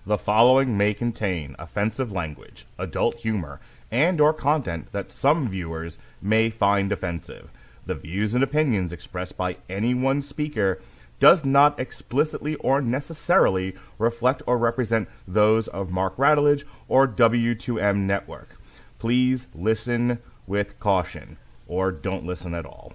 The following may contain offensive language, adult humor, and or content that some viewers may find offensive. The views and opinions expressed by any one speaker does not explicitly or necessarily reflect or represent those of Mark Radulich or W2M Network. Please listen with caution, or don't listen at all.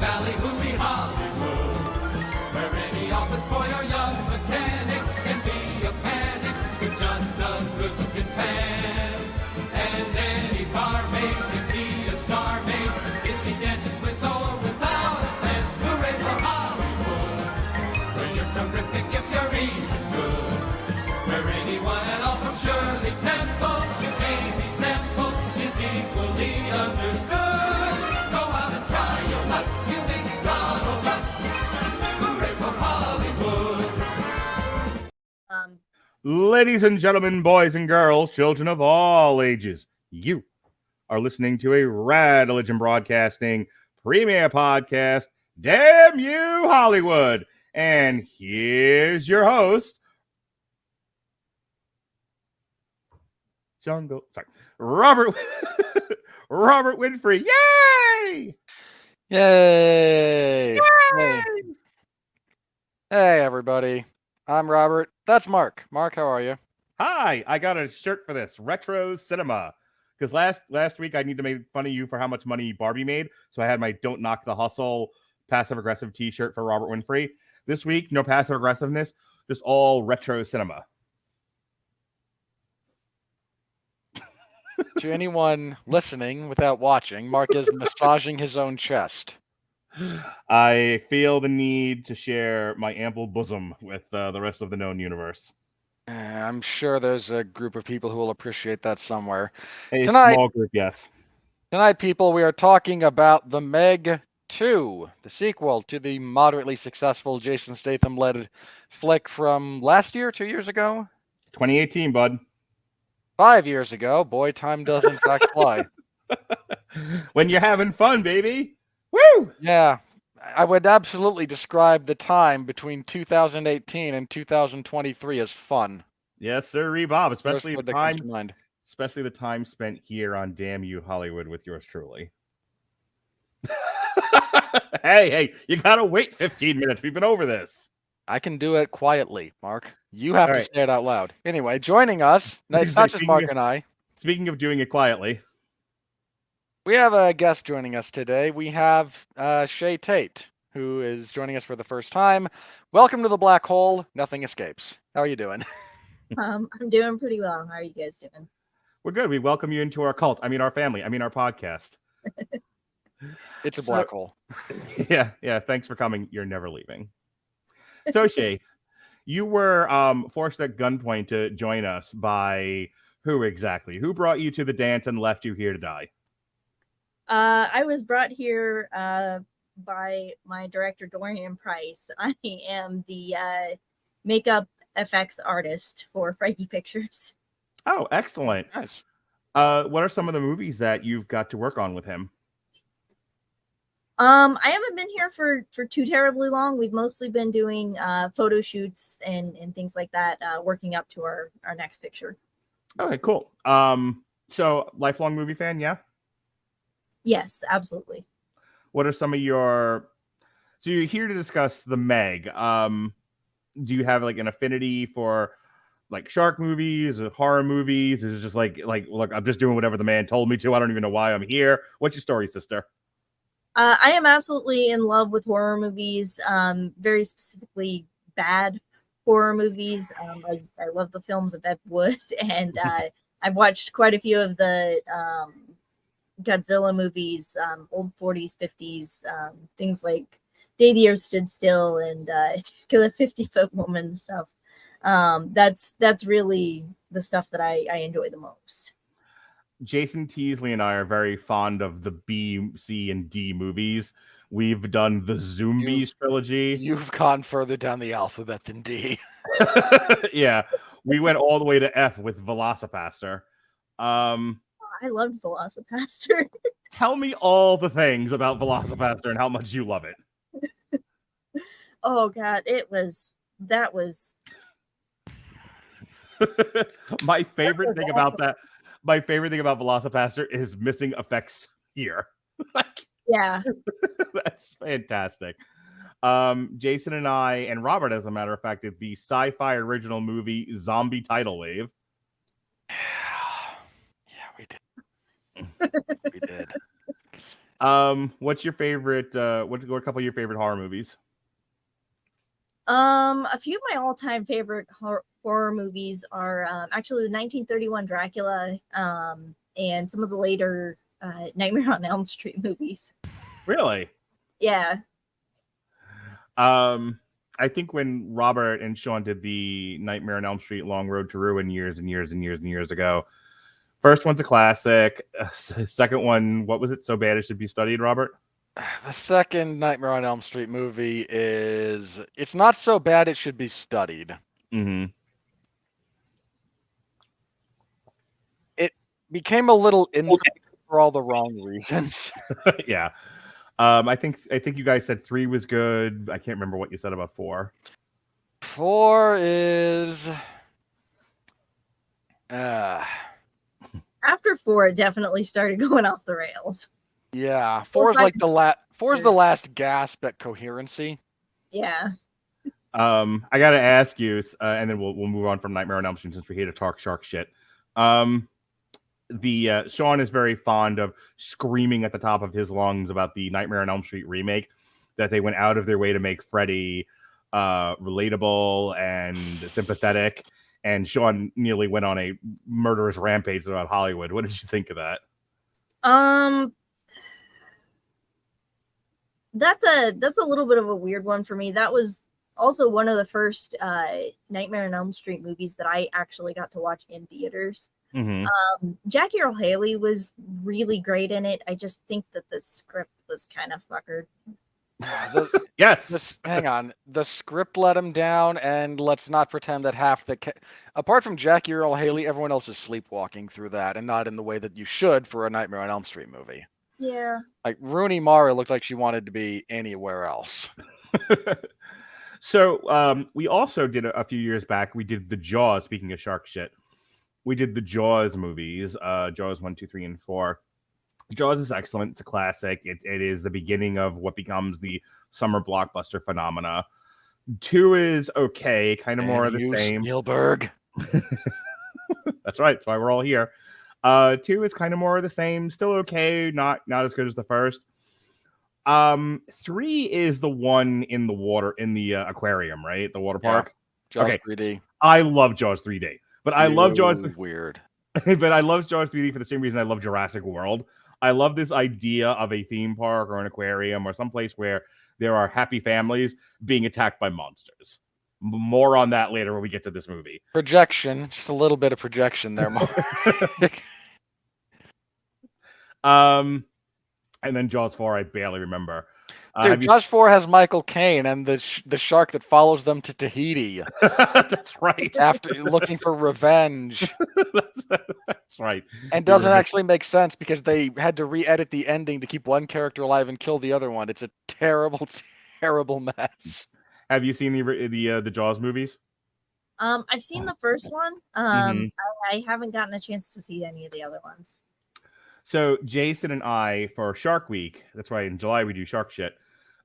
Valley, hooey Hollywood, where any office boy or young mechanic can be a panic with just a good-looking fan. And any barmaid can be a star maid if she dances with or without a plan. Hooray for Hollywood, where you're terrific if you're even good. Where anyone at all from Shirley Temple to Amy Semple is equally understood. Go out and try your luck. Ladies and gentlemen, boys and girls, children of all ages, you are listening to a Radulich Broadcasting premiere podcast, Damn You Hollywood. And here's your host, Robert Winfree. Yay! Yay! Yay! Hey, everybody. I'm Robert. That's Mark. Mark, how are you? Hi, I got a shirt for this, Retro Cinema. Because last week I need to make fun of you for how much money Barbie made. So I had my Don't Knock the Hustle passive-aggressive t-shirt for Robert Winfree. This week, no passive-aggressiveness, just all Retro Cinema. To anyone listening without watching, Mark is massaging his own chest. I feel the need to share my ample bosom with the rest of the known universe. I'm sure there's a group of people who will appreciate that somewhere. A small group, yes. Tonight, people, we are talking about The Meg 2, the sequel to the moderately successful Jason Statham-led flick from last year, 2 years ago? 2018, bud. 5 years ago. Boy, time does in fact fly. When you're having fun, baby. Woo! Yeah, I would absolutely describe the time between 2018 and 2023 as fun. Yes, sir, Bob. Especially the time spent here on Damn You Hollywood with yours truly. Hey, you gotta wait 15 minutes. We've been over this. I can do it quietly, Mark. You have to say it out loud. Anyway, joining us, it's not just Mark and I. Speaking of doing it quietly, we have a guest joining us today. We have Chae Tate, who is joining us for the first time. Welcome to the Black Hole. Nothing escapes. How are you doing? I'm doing pretty well. How are you guys doing? We're good. We welcome you into our cult. I mean, our family. I mean, our podcast. It's a black hole. Yeah. Thanks for coming. You're never leaving. So, Chae, you were forced at gunpoint to join us by who exactly? Who brought you to the dance and left you here to die? I was brought here by my director, Dorian Price. I am the makeup effects artist for Frankie Pictures. Oh, excellent. Nice. What are some of the movies that you've got to work on with him? I haven't been here for too terribly long. We've mostly been doing photo shoots and things like that, working up to our next picture. Okay, cool. So lifelong movie fan, yeah? Yes, absolutely. What are some of your... So you're here to discuss The Meg. Do you have like an affinity for like shark movies or horror movies? Is it just like, look, I'm just doing whatever the man told me to. I don't even know why I'm here. What's your story, sister? I am absolutely in love with horror movies, very specifically bad horror movies. I love the films of Ed Wood, and I've watched quite a few of the Godzilla movies, old 40s, 50s, things like Day the Earth Stood Still and Kill a 50-Foot Woman and stuff. That's really the stuff that I enjoy the most. Jason Teasley and I are very fond of the B, C, and D movies. We've done the Zombies trilogy. You've gone further down the alphabet than D. Yeah, we went all the way to F with Velocipaster. I loved Velocipaster. Tell me all the things about Velocipaster and how much you love it. Oh God, that was My favorite thing about Velocipaster is missing effects here. yeah. That's fantastic. Jason and I and Robert, as a matter of fact, did the sci-fi original movie Zombie Tidal Wave. Yeah, we did. We did. What's your favorite? What are a couple of your favorite horror movies? A few of my all-time favorite horror movies are actually the 1931 Dracula, and some of the later Nightmare on Elm Street movies. Really? Yeah. I think when Robert and Sean did the Nightmare on Elm Street Long Road to Ruin years ago, first one's a classic. Second one, what was it? So Bad It Should Be Studied, Robert? The second Nightmare on Elm Street movie it's not so bad it should be studied. Mm-hmm. It became a little infamous for all the wrong reasons. Yeah. I think you guys said 3 was good. I can't remember what you said about 4. 4 is After 4, it definitely started going off the rails. yeah, 4 is like the last gasp at coherency. Yeah. I gotta ask you, and then we'll move on from Nightmare on Elm Street since we hate to talk shark shit. Sean is very fond of screaming at the top of his lungs about the Nightmare on Elm Street remake, that they went out of their way to make Freddy relatable and sympathetic, and Sean nearly went on a murderous rampage about Hollywood. What did you think of that? That's a little bit of a weird one for me. That was also one of the first Nightmare on Elm Street movies that I actually got to watch in theaters. Mm-hmm. Jackie Earle Haley was really great in it. I just think that the script was kind of fuckered. Yes. Hang on. The script let him down, and let's not pretend that apart from Jackie Earle Haley, everyone else is sleepwalking through that, and not in the way that you should for a Nightmare on Elm Street movie. Yeah. Like Rooney Mara looked like she wanted to be anywhere else. So we also did a few years back, we did the Jaws, speaking of shark shit. We did the Jaws movies, Jaws 1, 2, 3, and 4. Jaws is excellent. It's a classic. It is the beginning of what becomes the summer blockbuster phenomena. 2 is okay, kind of more of the same. Spielberg. That's right. That's why we're all here. 2 is kind of more of the same. Still okay. Not as good as the first. 3 is the one in the water, in the aquarium, right? The water park. Jaws okay. 3D. I love Jaws 3D. But I love Jaws. Weird. But I love Jaws 3D for the same reason I love Jurassic World. I love this idea of a theme park or an aquarium or someplace where there are happy families being attacked by monsters. More on that later when we get to this movie. Projection. Just a little bit of projection there, Mark. And then Jaws 4, I barely remember. Dude, Jaws 4 has Michael Caine and the shark that follows them to Tahiti. That's right. After looking for revenge. That's right. And doesn't actually make sense because they had to re-edit the ending to keep one character alive and kill the other one. It's a terrible, terrible mess. Have you seen the Jaws movies? I've seen the first one. I haven't gotten a chance to see any of the other ones. So Jason and I, for Shark Week, that's why in July we do shark shit.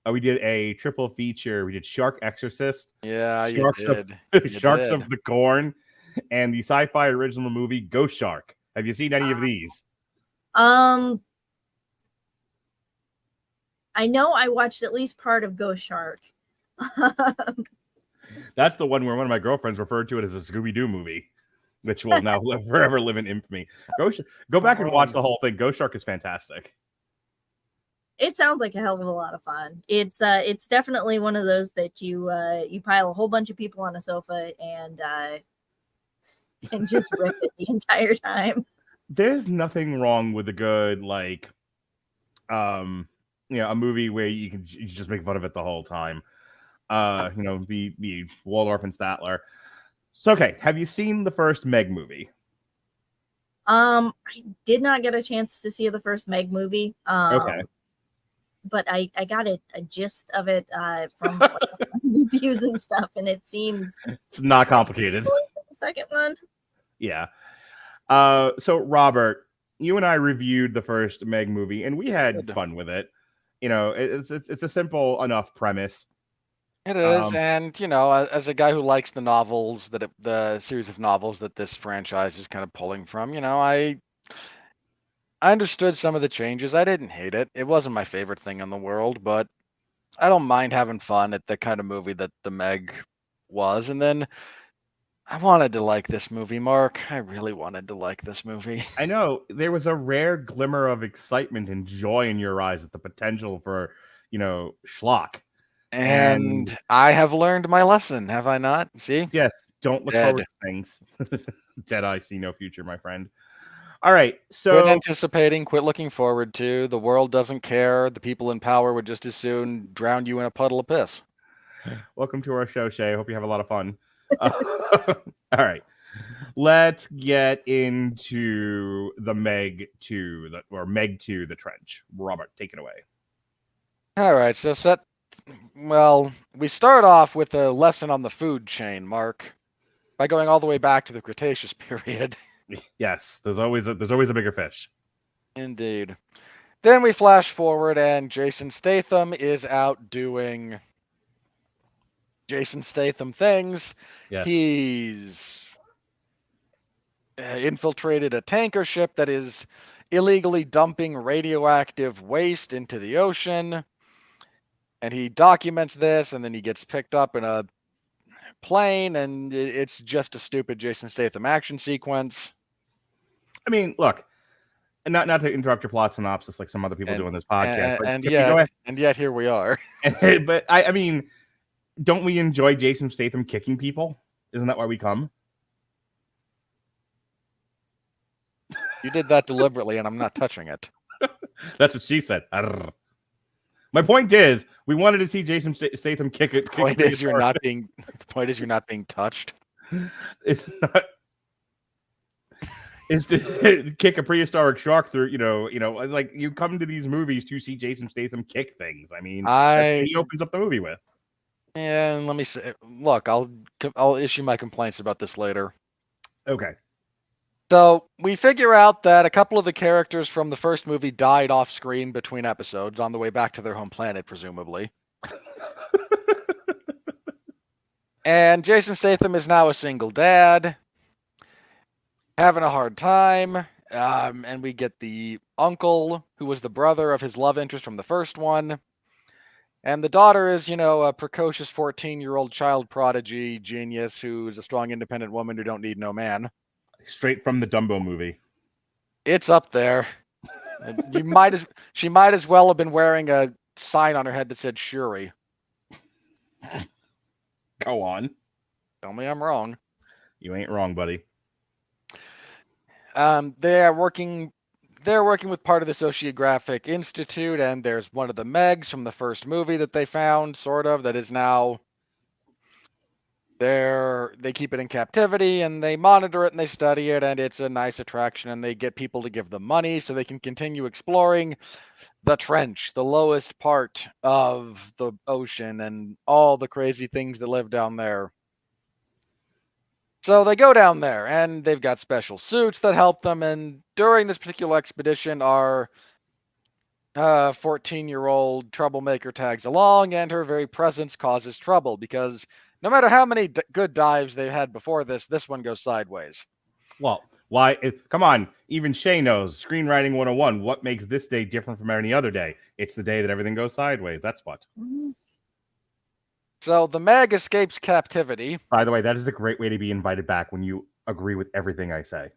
We did a triple feature. We did Shark Exorcist. Yeah, Sharks you did. Sharks of the Corn, and the sci-fi original movie Ghost Shark. Have you seen any of these? I know I watched at least part of Ghost Shark. That's the one where one of my girlfriends referred to it as a Scooby-Doo movie, which will now forever live in infamy. Go back and watch the whole thing. Ghost Shark is fantastic. It sounds like a hell of a lot of fun. It's definitely one of those that you pile a whole bunch of people on a sofa and just rip it the entire time. There's nothing wrong with a good a movie where you just make fun of it the whole time. Be Waldorf and Statler. So okay, have you seen the first Meg movie? I did not get a chance to see the first Meg movie. Okay. But I got a gist of it from like, reviews and stuff, and it seems It's not complicated. the second one. Yeah. So Robert, you and I reviewed the first Meg movie, and we had fun with it. You know, it's a simple enough premise. It is, and you know, as a guy who likes the novels the series of novels that this franchise is kind of pulling from, you know, I understood some of the changes. I didn't hate it. It wasn't my favorite thing in the world, but I don't mind having fun at the kind of movie that the Meg was. And then I wanted to like this movie, Mark. I really wanted to like this movie. I know there was a rare glimmer of excitement and joy in your eyes at the potential for, you know, schlock. And I have learned my lesson, have I not? See? Yes, don't look forward to things. Dead eye see no future, my friend. All right, so quit anticipating, quit looking forward to. The world doesn't care. The people in power would just as soon drown you in a puddle of piss. Welcome to our show, Chae. I hope you have a lot of fun. All right, let's get into the Meg 2, Meg 2, The Trench. Robert, take it away. All right, so we start off with a lesson on the food chain, Mark, by going all the way back to the Cretaceous period. Yes, there's always a bigger fish. Indeed. Then we flash forward, and Jason Statham is out doing Jason Statham things. Yes. He's infiltrated a tanker ship that is illegally dumping radioactive waste into the ocean. And he documents this, and then he gets picked up in a plane, and it's just a stupid Jason Statham action sequence. I mean, look, not to interrupt your plot synopsis like some other people do on this podcast, and yet here we are. But I mean, don't we enjoy Jason Statham kicking people? Isn't that why we come? You did that deliberately, and I'm not touching it. That's what she said. Arr. My point is, we wanted to see Jason Statham kick it. The point is, you're not being touched. It's not. Is to kick a prehistoric shark through, you know, like you come to these movies to see Jason Statham kick things. I mean, he opens up the movie with. And let me say, look, I'll issue my complaints about this later. Okay. So we figure out that a couple of the characters from the first movie died off screen between episodes on the way back to their home planet, presumably. And Jason Statham is now a single dad, having a hard time. And we get the uncle, who was the brother of his love interest from the first one. And the daughter is, you know, a precocious 14-year-old child prodigy genius who is a strong, independent woman who don't need no man. Straight from the Dumbo movie. It's up there. She might as well have been wearing a sign on her head that said Shuri. Go on. Tell me I'm wrong. You ain't wrong, buddy. They're working with part of this oceanographic institute, and there's one of the Megs from the first movie that they found, sort of, that is now they keep it in captivity, and they monitor it and they study it, and it's a nice attraction, and they get people to give them money so they can continue exploring the trench, the lowest part of the ocean, and all the crazy things that live down there. So they go down there, and they've got special suits that help them, and during this particular expedition, our 14-year-old troublemaker tags along, and her very presence causes trouble, because no matter how many good dives they've had before this one goes sideways. Well, why? Come on. Even Chae knows. Screenwriting 101. What makes this day different from any other day? It's the day that everything goes sideways. That's what. So the Meg escapes captivity. By the way, that is a great way to be invited back when you agree with everything I say.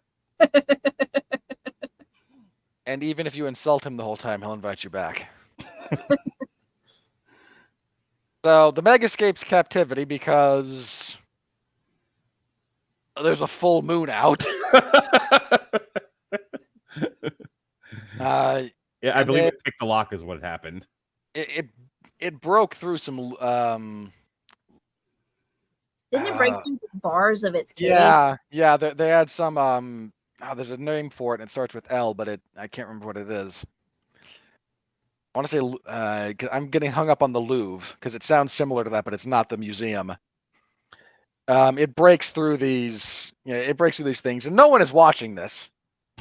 And even if you insult him the whole time, he'll invite you back. So the Meg escapes captivity because there's a full moon out. Yeah, I believe it picked the lock is what happened. It broke through some. Didn't it break through the bars of its cage? Yeah. They had some there's a name for it, and it starts with L, but I can't remember what it is. I want to say 'cause I'm getting hung up on the Louvre because it sounds similar to that, but it's not the museum. It breaks through these, it breaks through these things, and no one is watching this.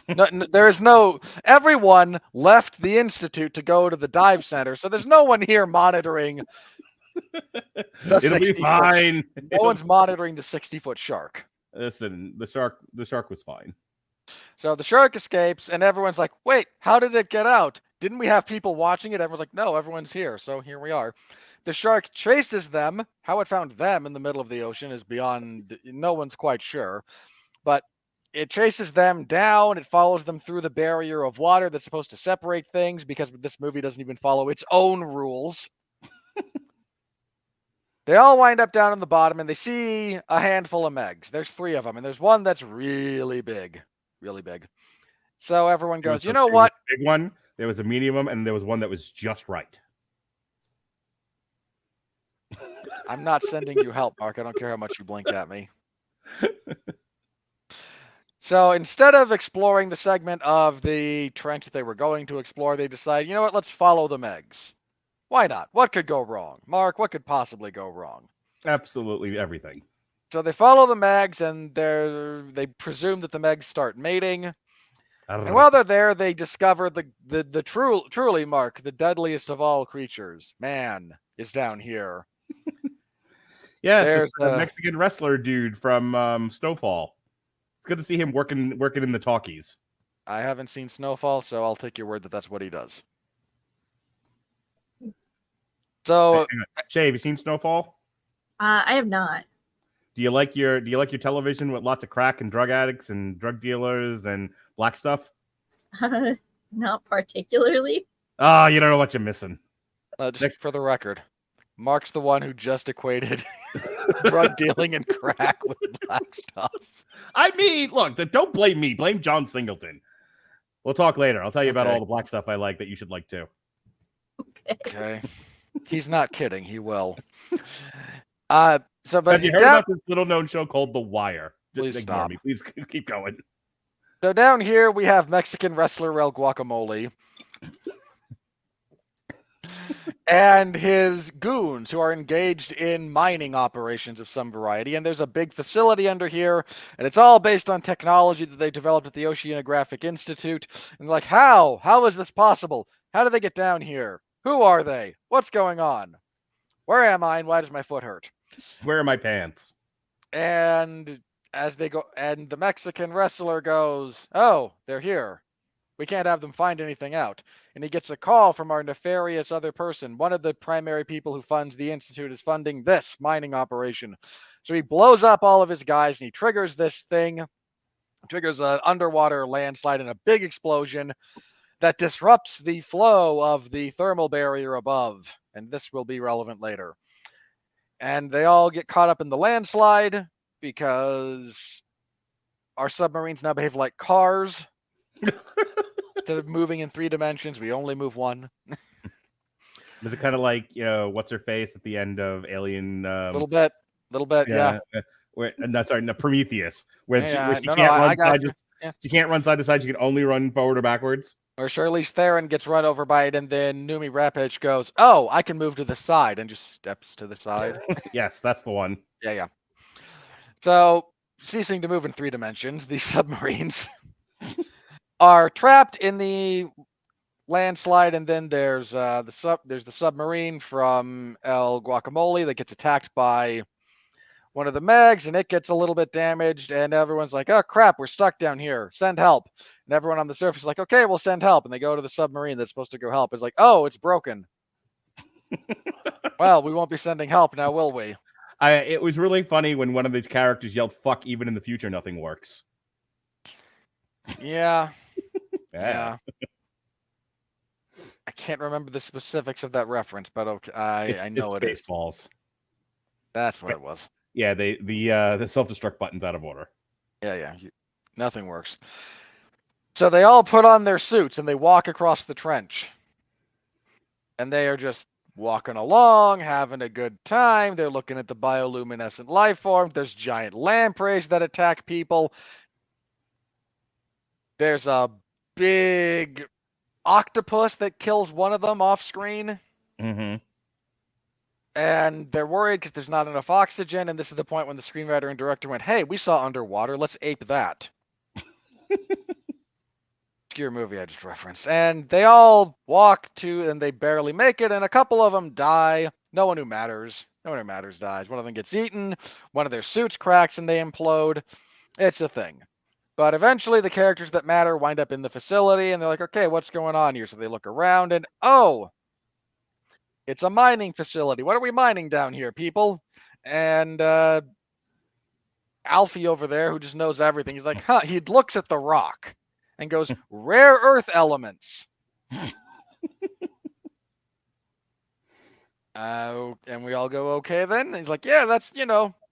There is no. Everyone left the institute to go to the dive center, so there's no one here monitoring. It'll be fine. No one's monitoring the 60-foot shark. Listen, the shark was fine. So the shark escapes, and everyone's like, "Wait, how did it get out? Didn't we have people watching it?" Everyone's like, "No, everyone's here." So here we are. The shark chases them. How it found them in the middle of the ocean is beyond. No one's quite sure, but it chases them down. It follows them through the barrier of water that's supposed to separate things, because this movie doesn't even follow its own rules. They all wind up down on the bottom, and they see a handful of Megs. There's 3 of them, and there's one that's really big. Really big. So everyone goes, you know what? Big one. There was a medium one, and there was one that was just right. I'm not sending you help, Mark. I don't care how much you blink at me. So instead of exploring the segment of the trench that they were going to explore, they decide, you know what? Let's follow the Megs. Why not? What could go wrong? Mark, what could possibly go wrong? Absolutely everything. So they follow the Megs, and they presume that the Megs start mating. And while they're there, they discover the truly, Mark, the deadliest of all creatures. Man is down here. Yes, it's the Mexican wrestler dude from Snowfall. It's good to see him working in the talkies. I haven't seen Snowfall, so I'll take your word that that's what he does. So, Chae, have you seen Snowfall? I have not. Do you like your television with lots of crack and drug addicts and drug dealers and black stuff? Not particularly. Ah, you don't know what you're missing. Just for the record, Mark's the one who just equated drug dealing and crack with black stuff. I mean, look, don't blame me. Blame John Singleton. We'll talk later. I'll tell you about all the black stuff I like that you should like too. Okay. He's not kidding. He will. But have you heard about this little-known show called The Wire? Please stop. Me. Please keep going. So down here we have Mexican wrestler El Guacamole and his goons who are engaged in mining operations of some variety. And there's a big facility under here, and it's all based on technology that they developed at the Oceanographic Institute. And they're like, how? How is this possible? How did they get down here? Who are they? What's going on? Where am I, and why does my foot hurt? Where are my pants? And as they go, and the Mexican wrestler goes, "Oh, they're here. We can't have them find anything out." And he gets a call from our nefarious other person. One of the primary people who funds the Institute is funding this mining operation. So he blows up all of his guys, and he triggers this thing. Triggers an underwater landslide and a big explosion that disrupts the flow of the thermal barrier above. And this will be relevant later. And they all get caught up in the landslide because our submarines now behave like cars. Instead of moving in 3 dimensions, we only move 1. Is it kind of like, what's her face at the end of Alien? Little bit, yeah. Prometheus, where she can't run side to side. She can only run forward or backwards. Or Charlize Theron gets run over by it, and then Noomi Rapace goes, "Oh, I can move to the side," and just steps to the side. Yes, that's the one. Yeah. So, ceasing to move in 3 dimensions, these submarines are trapped in the landslide, and then there's the submarine from El Guacamole that gets attacked by one of the Megs, and it gets a little bit damaged, and everyone's like, "Oh crap, we're stuck down here. Send help." And everyone on the surface is like, "Okay, we'll send help." And they go to the submarine that's supposed to go help. It's like, "Oh, it's broken." Well, we won't be sending help now, will we? It was really funny when one of the characters yelled, "Fuck, even in the future, nothing works." Yeah. Yeah. I can't remember the specifics of that reference, but okay, I know it is. Baseballs. That's what it was. Yeah, the self-destruct button's out of order. Yeah. Nothing works. So they all put on their suits and they walk across the trench. And they are just walking along, having a good time. They're looking at the bioluminescent life forms. There's giant lampreys that attack people. There's a big octopus that kills one of them off screen. Mm-hmm. And they're worried because there's not enough oxygen. And this is the point when the screenwriter and director went, hey, we saw Underwater. Let's ape that. Obscure movie I just referenced. And they all walk to, and they barely make it. And a couple of them die. No one who matters dies. One of them gets eaten. One of their suits cracks and they implode. It's a thing. But eventually the characters that matter wind up in the facility. And they're like, okay, what's going on here? So they look around and, oh, it's a mining facility. What are we mining down here, people? And Alfie over there, who just knows everything, he's like, he looks at the rock and goes, rare earth elements. And we all go, okay then? And he's like, yeah, that's,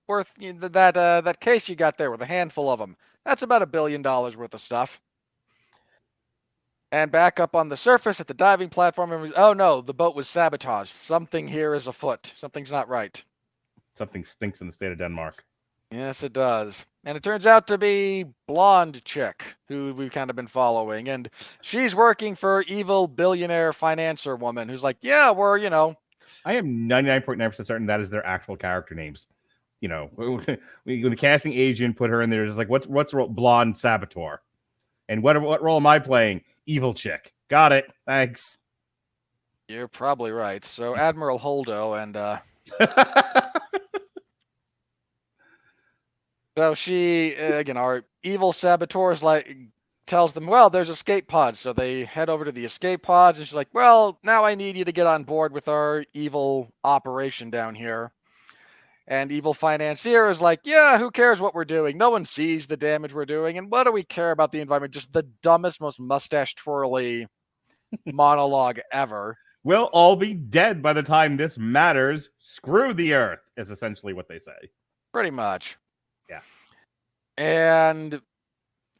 worth that case you got there with a handful of them. That's about $1 billion worth of stuff. And back up on the surface at the diving platform, oh no, the boat was sabotaged. Something here is afoot. Something's not right. Something stinks in the state of Denmark. Yes, it does. And it turns out to be blonde chick who we've kind of been following. And she's working for evil billionaire financier woman who's like, yeah, we're, I am 99.9% certain that is their actual character names. When the casting agent put her in there, it's like, what's blonde saboteur? And what role am I playing? Evil chick. Got it. Thanks. You're probably right. So Admiral Holdo and so she again, our evil saboteurs tells them, well, there's escape pods. So they head over to the escape pods and she's like, well, now I need you to get on board with our evil operation down here. And evil financier is like, yeah, who cares what we're doing? No one sees the damage we're doing. And what do we care about the environment? Just the dumbest, most mustache twirly monologue ever. We'll all be dead by the time this matters. Screw the earth is essentially what they say. Pretty much. Yeah. And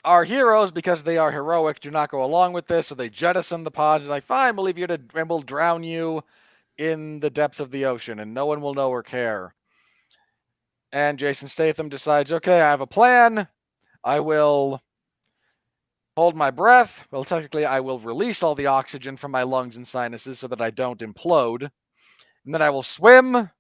our heroes, because they are heroic, do not go along with this. So they jettison the pods. They're like, fine, we'll leave you and we'll drown you in the depths of the ocean and no one will know or care. And Jason Statham decides, okay, I have a plan. I will hold my breath. Well, technically, I will release all the oxygen from my lungs and sinuses so that I don't implode. And then I will swim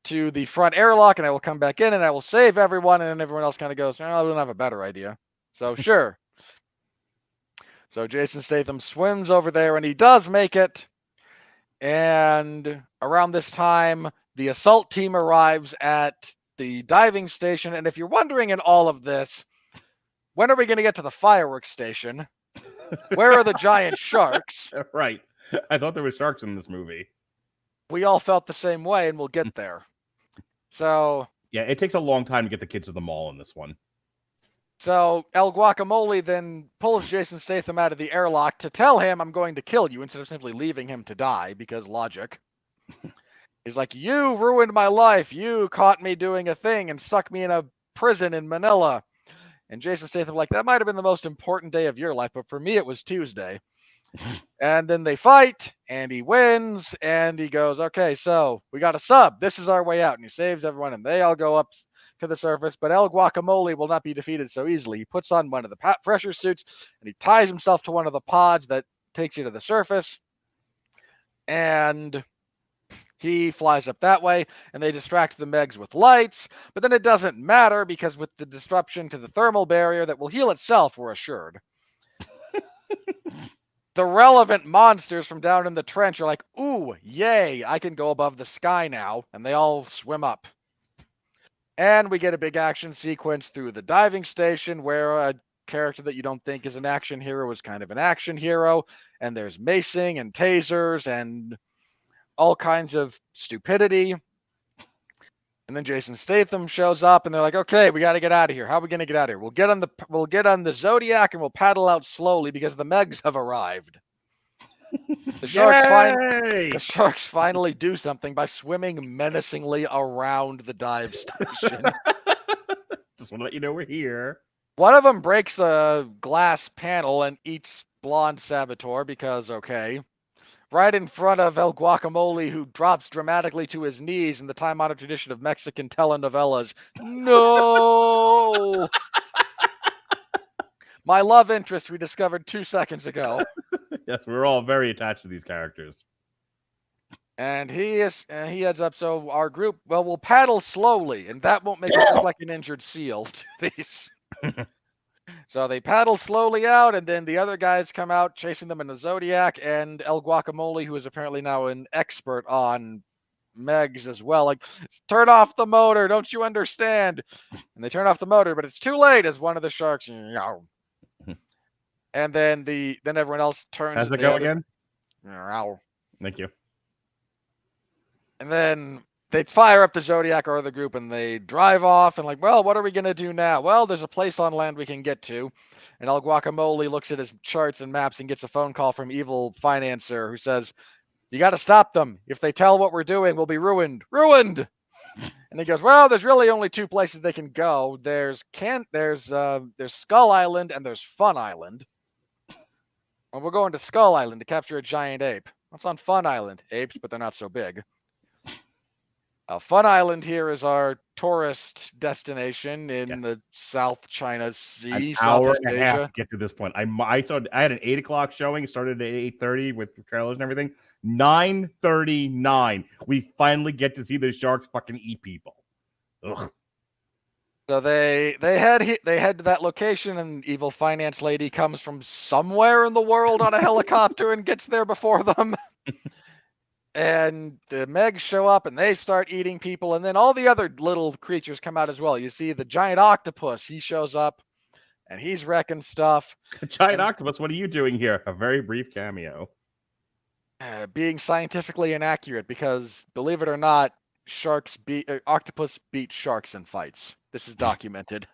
to the front airlock and I will come back in and I will save everyone. And then everyone else kind of goes, I don't have a better idea. So sure. So Jason Statham swims over there and he does make it. And around this time, the assault team arrives at the diving station. And if you're wondering in all of this, when are we going to get to the fireworks station? Where are the giant sharks? Right. I thought there were sharks in this movie. We all felt the same way, and we'll get there. So yeah, it takes a long time to get the kids to the mall in this one. So El Guacamole then pulls Jason Statham out of the airlock to tell him, I'm going to kill you, instead of simply leaving him to die, because logic. He's like, you ruined my life. You caught me doing a thing and stuck me in a prison in Manila. And Jason Statham like, that might have been the most important day of your life, but for me it was Tuesday. And then they fight, and he wins, and he goes, okay, so we got a sub. This is our way out. And he saves everyone, and they all go up to the surface. But El Guacamole will not be defeated so easily. He puts on one of the pressure suits, and he ties himself to one of the pods that takes you to the surface. And he flies up that way, and they distract the Megs with lights. But then it doesn't matter, because with the disruption to the thermal barrier that will heal itself, we're assured. The relevant monsters from down in the trench are like, ooh, yay, I can go above the sky now. And they all swim up. And we get a big action sequence through the diving station where a character that you don't think is an action hero is kind of an action hero. And there's macing and tasers and all kinds of stupidity. And then Jason Statham shows up, and they're like, okay, we got to get out of here. How are we going to get out of here? We'll get on the Zodiac, and we'll paddle out slowly because the Megs have arrived. The sharks finally do something by swimming menacingly around the dive station. Just want to let you know we're here. One of them breaks a glass panel and eats blonde saboteur because, okay. Right in front of El Guacamole, who drops dramatically to his knees in the time-honored tradition of Mexican telenovelas. No! my love interest we discovered 2 seconds ago. Yes, we're all very attached to these characters. And he heads up. So our group, well, we'll paddle slowly, and that won't make us look like an injured seal to these. So they paddle slowly out, and then the other guys come out chasing them in the Zodiac, and El Guacamole, who is apparently now an expert on Megs as well, like, turn off the motor, don't you understand? And they turn off the motor, but it's too late as one of the sharks. And then everyone else turns. How's it go again? Thank you. And then they fire up the Zodiac or the group, and they drive off, and like, well, what are we going to do now? Well, there's a place on land we can get to. And El Guacamole looks at his charts and maps and gets a phone call from evil financier who says, you got to stop them. If they tell what we're doing, we'll be ruined. Ruined! And he goes, well, there's really only 2 places they can go. There's Skull Island and there's Fun Island. Well, we're going to Skull Island to capture a giant ape. What's on Fun Island? Apes, but they're not so big. Fun Island here is our tourist destination in the South China Sea, An hour Southeast and a half Asia. to get to this point. I had an 8 o'clock showing. It started at 8:30 with trailers and everything. 9:39. We finally get to see the sharks fucking eat people. Ugh. So they head to that location, and evil finance lady comes from somewhere in the world on a helicopter and gets there before them. And the Megs show up, and they start eating people, and then all the other little creatures come out as well. You see the giant octopus, he shows up, and he's wrecking stuff. Giant octopus, what are you doing here? A very brief cameo. Being scientifically inaccurate, because believe it or not, octopus beat sharks in fights. This is documented.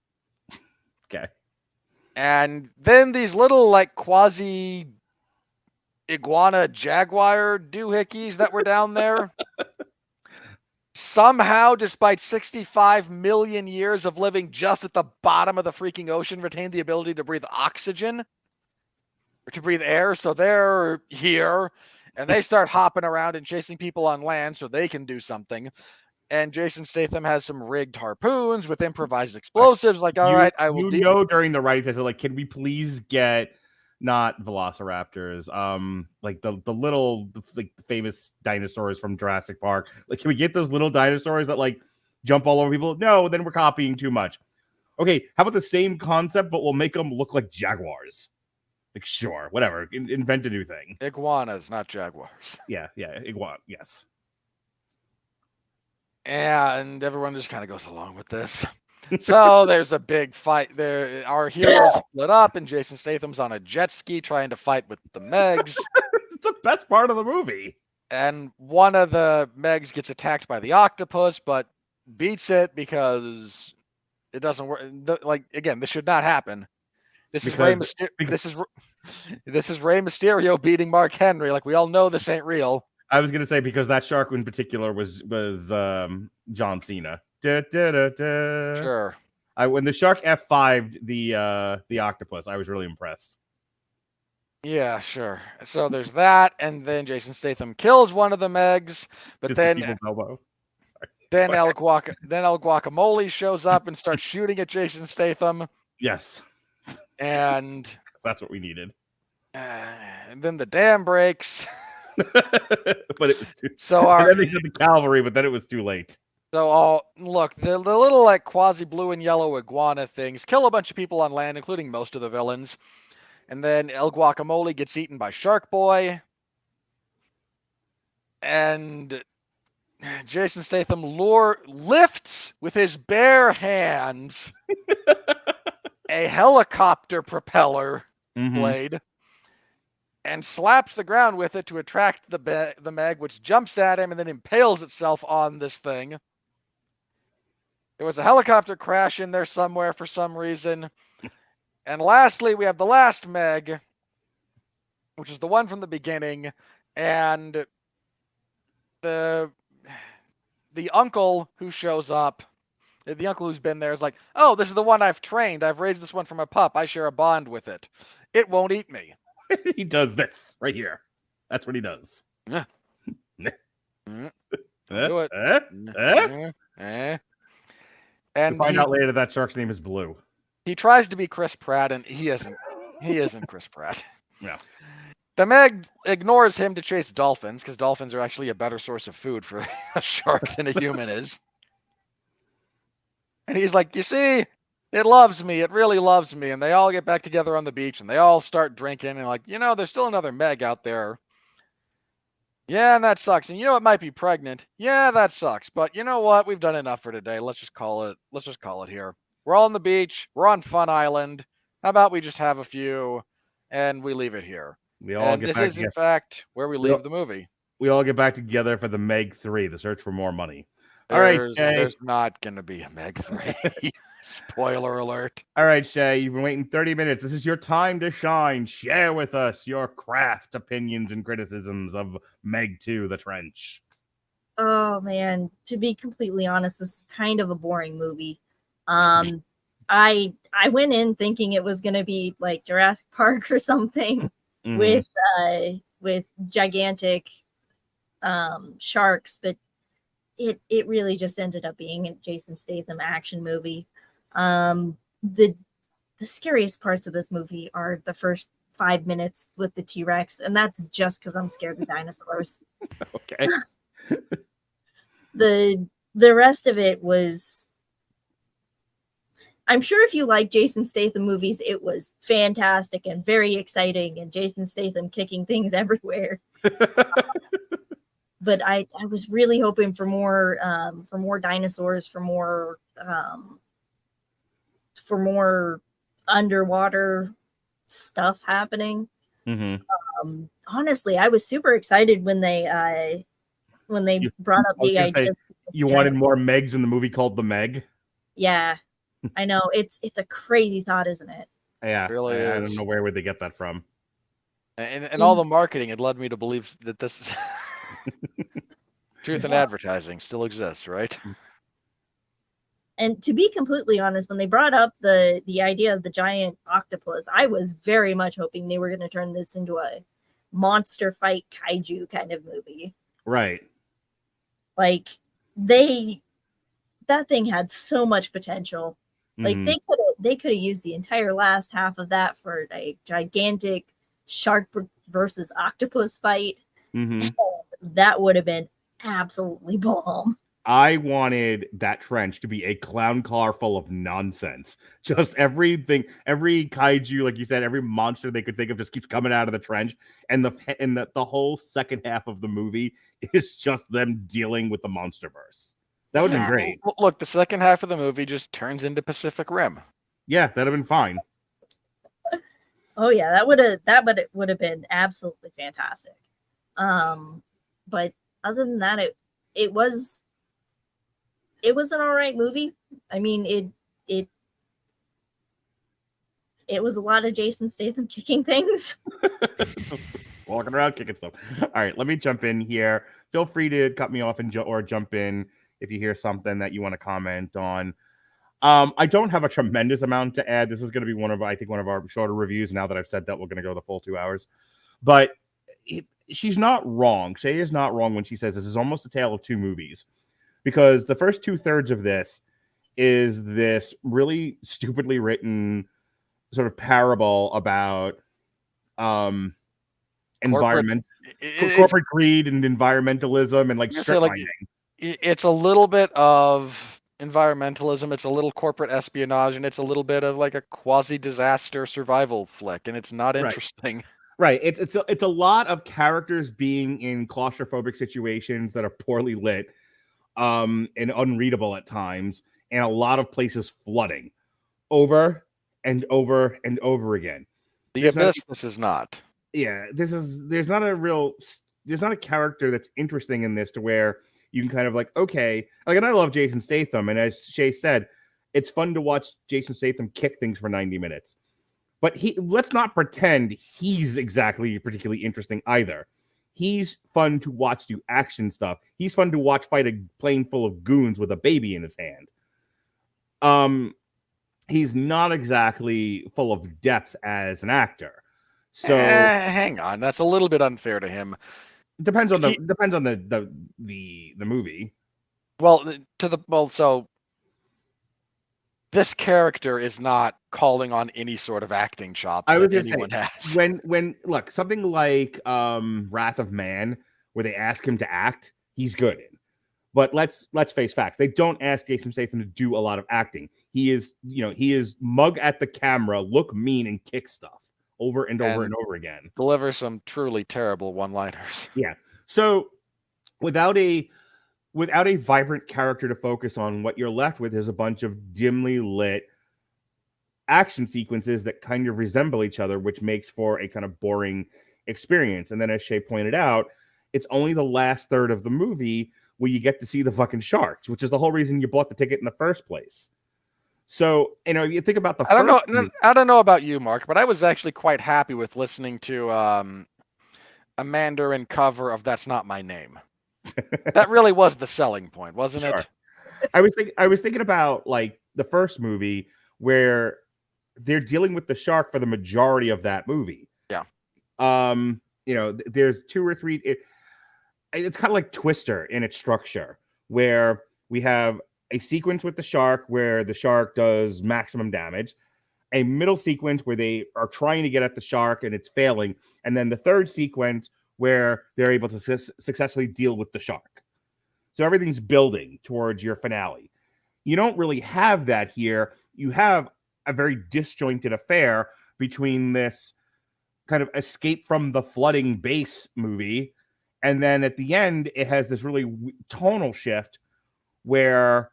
Okay. And then these little like quasi iguana jaguar doohickeys that were down there somehow, despite 65 million years of living just at the bottom of the freaking ocean, retained the ability to breathe oxygen or to breathe air. So they're here, and they start hopping around and chasing people on land so they can do something. And Jason Statham has some rigged harpoons with improvised explosives. Like, all right, I will. During the writing session, like, can we please get not velociraptors, like the little like famous dinosaurs from Jurassic Park? Like, can we get those little dinosaurs that like jump all over people? No, then we're copying too much. Okay, how about the same concept, but we'll make them look like jaguars? Like, sure, whatever. Invent a new thing. Iguanas, not jaguars. Yeah, iguana. Yes. And everyone just kind of goes along with this. So there's a big fight there. Our heroes split up, and Jason Statham's on a jet ski trying to fight with the Megs. It's the best part of the movie. And one of the Megs gets attacked by the octopus, but beats it because it doesn't work. Like, again, this should not happen. This is Rey Mysterio beating Mark Henry. Like, we all know this ain't real. I was gonna say, because that shark in particular was John Cena. Sure. When the shark F5'd the octopus, I was really impressed. Yeah, sure. So there's that, and then Jason Statham kills one of the Megs, but then El Guacamole shows up and starts shooting at Jason Statham. Yes. And that's what we needed. And then the dam breaks. But it was too. So and then they did the cavalry, but then it was too late. So look, the little like quasi blue and yellow iguana things kill a bunch of people on land, including most of the villains. And then El Guacamole gets eaten by Shark Boy. And Jason Statham lifts with his bare hands a helicopter propeller blade and slaps the ground with it to attract the Meg, which jumps at him and then impales itself on this thing. There was a helicopter crash in there somewhere for some reason. And lastly, we have the last Meg, which is the one from the beginning. And the uncle who shows up, the uncle who's been there, is like, oh, this is the one I've trained. I've raised this one from a pup. I share a bond with it. It won't eat me. He does this right here. That's what he does. Do it. And we find out later that shark's name is Blue. He tries to be Chris Pratt, and he isn't. He isn't Chris Pratt. Yeah. The Meg ignores him to chase dolphins, because dolphins are actually a better source of food for a shark than a human is. And he's like, you see, it loves me. It really loves me. And they all get back together on the beach, and they all start drinking. And like, there's still another Meg out there. Yeah, and that sucks. And it might be pregnant. Yeah, that sucks. But you know what? We've done enough for today. Let's just call it here. We're all on the beach. We're on Fun Island. How about we just have a few and we leave it here? This is, in fact, where we leave the movie. We all get back together for the Meg 3, the search for more money. All right, Chae. There's not going to be a Meg 3. Spoiler alert. All right, Chae, you've been waiting 30 minutes. This is your time to shine. Share with us your craft opinions and criticisms of Meg 2, The Trench. Oh, man. To be completely honest, this is kind of a boring movie. I went in thinking it was going to be like Jurassic Park or something with gigantic sharks, but it really just ended up being a Jason Statham action movie. The scariest parts of this movie are the first 5 minutes with the T-Rex, and that's just because I'm scared of dinosaurs. Okay. The rest of it was, I'm sure if you like Jason Statham movies, it was fantastic and very exciting, and Jason Statham kicking things everywhere. But I was really hoping for more dinosaurs, for more underwater stuff happening. Honestly, I was super excited when they brought up the idea. You wanted more Megs in the movie called The Meg? Yeah, I know. It's a crazy thought, isn't it? Yeah, it really I is. don't know where would they get that from. And all the marketing had led me to believe that this is truth in advertising still exists, right? And to be completely honest, when they brought up the idea of the giant octopus, I was very much hoping they were going to turn this into a monster fight kaiju kind of movie. Right. Like that thing had so much potential. Like they could have used the entire last half of that for a gigantic shark versus octopus fight. That would have been absolutely bomb. I wanted that trench to be a clown car full of nonsense. Just everything, every kaiju, like you said, every monster they could think of just keeps coming out of the trench. And the whole second half of the movie is just them dealing with the Monsterverse. That would have been great. Look, the second half of the movie just turns into Pacific Rim. Yeah, that'd have been fine. Oh yeah, that would have been absolutely fantastic. But other than that, it was an all right movie. I mean, it was a lot of Jason Statham kicking things. Walking around kicking stuff. All right, let me jump in here. Feel free to cut me off or jump in if you hear something that you want to comment on. I don't have a tremendous amount to add. This is going to be one of our shorter reviews. Now that I've said that, we're going to go the full 2 hours. But she's not wrong. Chae is not wrong when she says this is almost a tale of two movies. Because the first 2/3 of this is this really stupidly written sort of parable about corporate greed and environmentalism and like strip mining. It's a little bit of environmentalism, it's a little corporate espionage, and it's a little bit of like a quasi-disaster survival flick, and it's not interesting. Right. It's a lot of characters being in claustrophobic situations that are poorly lit. And unreadable at times, and a lot of places flooding over and over and over again. The Abyss, this is not. Yeah, there's not a character that's interesting in this to where you can kind of like, okay, like, and I love Jason Statham, and as Chae said, it's fun to watch Jason Statham kick things for 90 minutes. But let's not pretend he's exactly particularly interesting either. He's fun to watch do action stuff. He's fun to watch fight a plane full of goons with a baby in his hand. He's not exactly full of depth as an actor. So hang on, that's a little bit unfair to him. Depends on the movie. So this character is not calling on any sort of acting chops I was that gonna anyone say, has. when look, something like Wrath of Man, where they ask him to act, he's good in. But let's face facts. They don't ask Jason Statham to do a lot of acting. He is mug at the camera, look mean, and kick stuff over and over and over again. Deliver some truly terrible one-liners. Yeah. So without a vibrant character to focus on, what you're left with is a bunch of dimly lit action sequences that kind of resemble each other, which makes for a kind of boring experience. And then, as Chae pointed out, it's only the last third of the movie where you get to see the fucking sharks, which is the whole reason you bought the ticket in the first place. So, you think about I don't know about you, Mark, but I was actually quite happy with listening to a Mandarin cover of "That's Not My Name." That really was the selling point, wasn't it? I was thinking about like the first movie where they're dealing with the shark for the majority of that movie. Yeah. There's two or three. It's kind of like Twister in its structure, where we have a sequence with the shark where the shark does maximum damage, a middle sequence where they are trying to get at the shark and it's failing, and then the third sequence where they're able to successfully deal with the shark. So everything's building towards your finale. You don't really have that here. You have a very disjointed affair between this kind of escape from the flooding base movie, and then at the end, it has this really tonal shift where,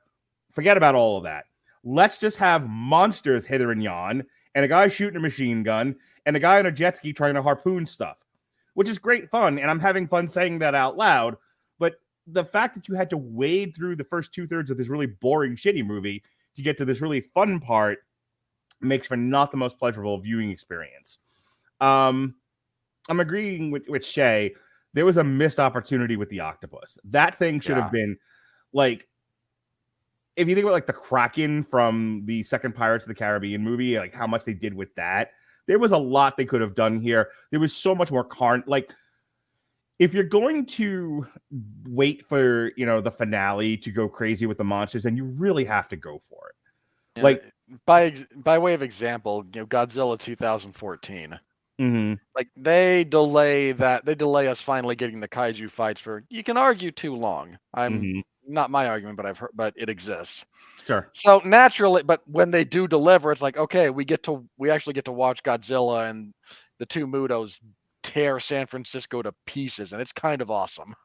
forget about all of that. Let's just have monsters hither and yon, and a guy shooting a machine gun, and a guy on a jet ski trying to harpoon stuff, which is great fun, and I'm having fun saying that out loud. But the fact that you had to wade through the first 2/3 of this really boring, shitty movie to get to this really fun part makes for not the most pleasurable viewing experience. I'm agreeing with Chae. There was a missed opportunity with the octopus. That thing should have been like, if you think about like the Kraken from the second Pirates of the Caribbean movie, like how much they did with that, there was a lot they could have done here. There was so much more like, if you're going to wait for, the finale to go crazy with the monsters, then you really have to go for it. Yeah, like by way of example, Godzilla 2014. Mm-hmm. Like they delay us finally getting the kaiju fights for, you can argue, too long. Not my argument, but I've heard, but it exists. Sure. So naturally, but when they do deliver, it's like, okay, we actually get to watch Godzilla and the two Mutos tear San Francisco to pieces, and it's kind of awesome.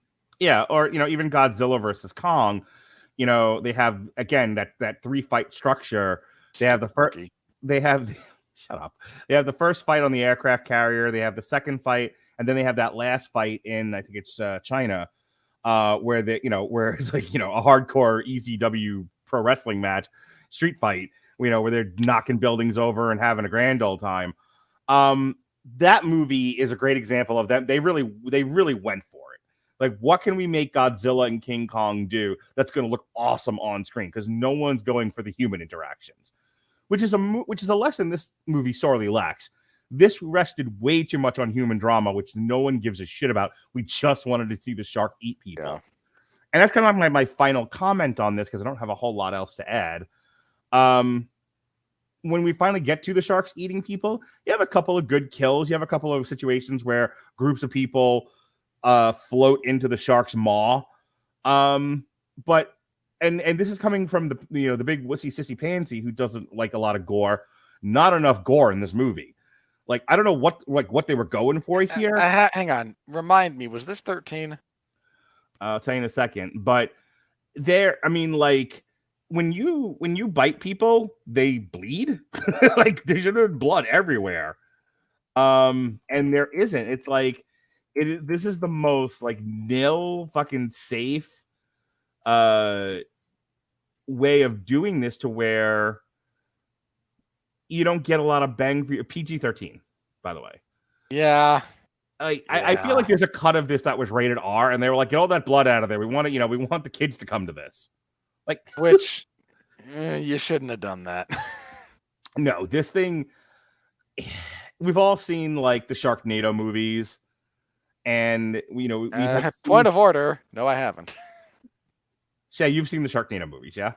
Yeah, or even Godzilla versus Kong, they have again that 3-fight structure. They have the first. They have. Shut up. They have the first fight on the aircraft carrier. They have the second fight, and then they have that last fight in, I think it's China, where where it's like a hardcore ECW pro wrestling match, street fight, where they're knocking buildings over and having a grand old time. That movie is a great example of that. They really went for it. Like, what can we make Godzilla and King Kong do that's going to look awesome on screen? Because no one's going for the human interactions. Which is a lesson this movie sorely lacks. This rested way too much on human drama, which no one gives a shit about. We just wanted to see the shark eat people. Yeah. And that's kind of my final comment on this, because I don't have a whole lot else to add. When we finally get to the sharks eating people, you have a couple of good kills. You have a couple of situations where groups of people float into the shark's maw. But And this is coming from the big wussy sissy pansy who doesn't like a lot of gore. Not enough gore in this movie. Like, I don't know what they were going for here. Hang on, remind me, was this 13? I'll tell you in a second. But when you bite people, they bleed. Like, there should have been blood everywhere. And there isn't. It's like this is the most like nil fucking safe way of doing this, to where you don't get a lot of bang for your PG-13, by the way. Yeah. I feel like there's a cut of this that was rated R, and they were like, get all that blood out of there. We want to, we want the kids to come to this. Like, which you shouldn't have done that. No, this thing, we've all seen like the Sharknado movies, and we have point of order. No, I haven't. Chae, you've seen the Sharknado movies, yeah?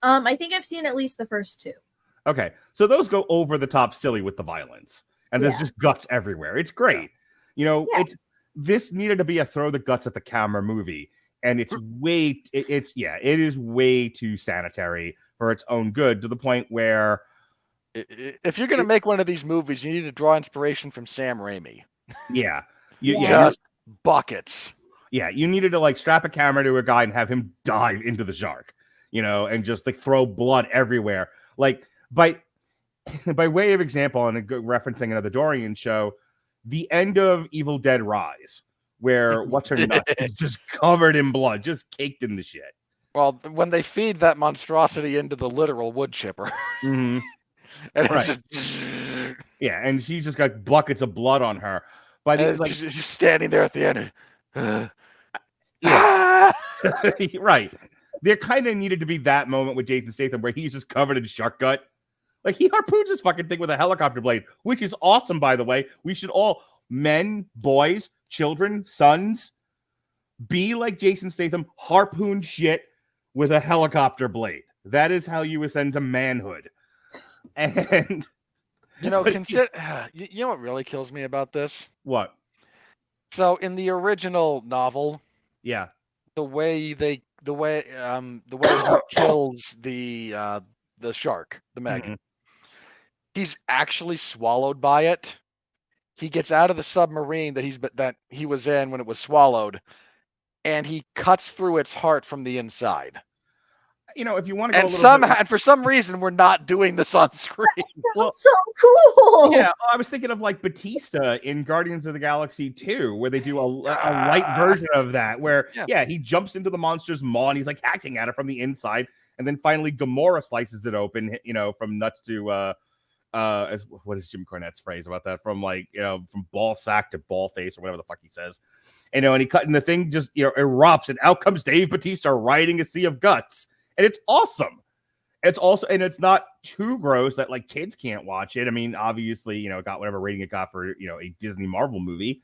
I think I've seen at least the first 2. Okay, so those go over the top silly with the violence, and there's just guts everywhere. It's great. You know, this needed to be a throw the guts at the camera movie, and it is way too sanitary for its own good, to the point where if you're going to make one of these movies, you need to draw inspiration from Sam Raimi. Just buckets. Yeah, you needed to like strap a camera to a guy and have him dive into the shark, you know, and just like throw blood everywhere. Like by way of example, and referencing another Dorian show, the end of Evil Dead Rise, where what's her nut is just covered in blood, just caked in the shit. Well, when they feed that monstrosity into the literal wood chipper. Mm-hmm. And right. Yeah, and she's just got buckets of blood on her. She's standing there at the end. Right. There kind of needed to be that moment with Jason Statham where he's just covered in shark gut. Like, he harpoons this fucking thing with a helicopter blade, which is awesome, by the way. We should all, men, boys, children, sons, be like Jason Statham, harpoon shit with a helicopter blade. That is how you ascend to manhood. And you know, you know what really kills me about this? What? So in the original novel, the way he kills the shark, the Meg, he's actually swallowed by it. He gets out of the submarine that he was in when it was swallowed, and he cuts through its heart from the inside. You know, if you want to go and for some reason, we're not doing this on screen. That's so cool. Yeah, I was thinking of like Batista in Guardians of the Galaxy 2, where they do a light version of that, where he jumps into the monster's maw and he's like hacking at it from the inside, and then finally Gamora slices it open, you know, from nuts to what is Jim Cornette's phrase about that? From like, you know, from ball sack to ball face or whatever the fuck he says. You know, and he cut, and the thing just, you know, erupts, and out comes Dave Bautista riding a sea of guts. And it's awesome. It's also, and it's not too gross that like kids can't watch it. I mean, obviously, you know, it got whatever rating it got for, you know, a Disney Marvel movie.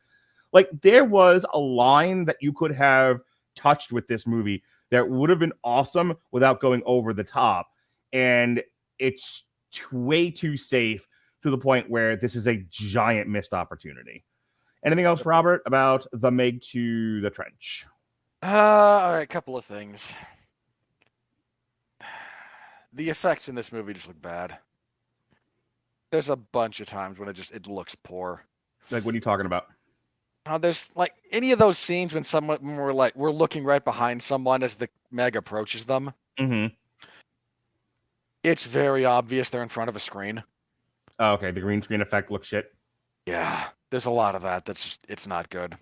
Like, there was a line that you could have touched with this movie that would have been awesome without going over the top. And it's way too safe, to the point where this is a giant missed opportunity. Anything else, Robert, about the Meg to the Trench? All right, a couple of things. The effects in this movie just look bad. There's a bunch of times when it looks poor. Like, what are you talking about? There's like any of those scenes when we're looking right behind someone as the Meg approaches them. Mm-hmm. It's very obvious they're in front of a screen. Oh, okay. The green screen effect looks shit. Yeah, there's a lot of that. It's not good.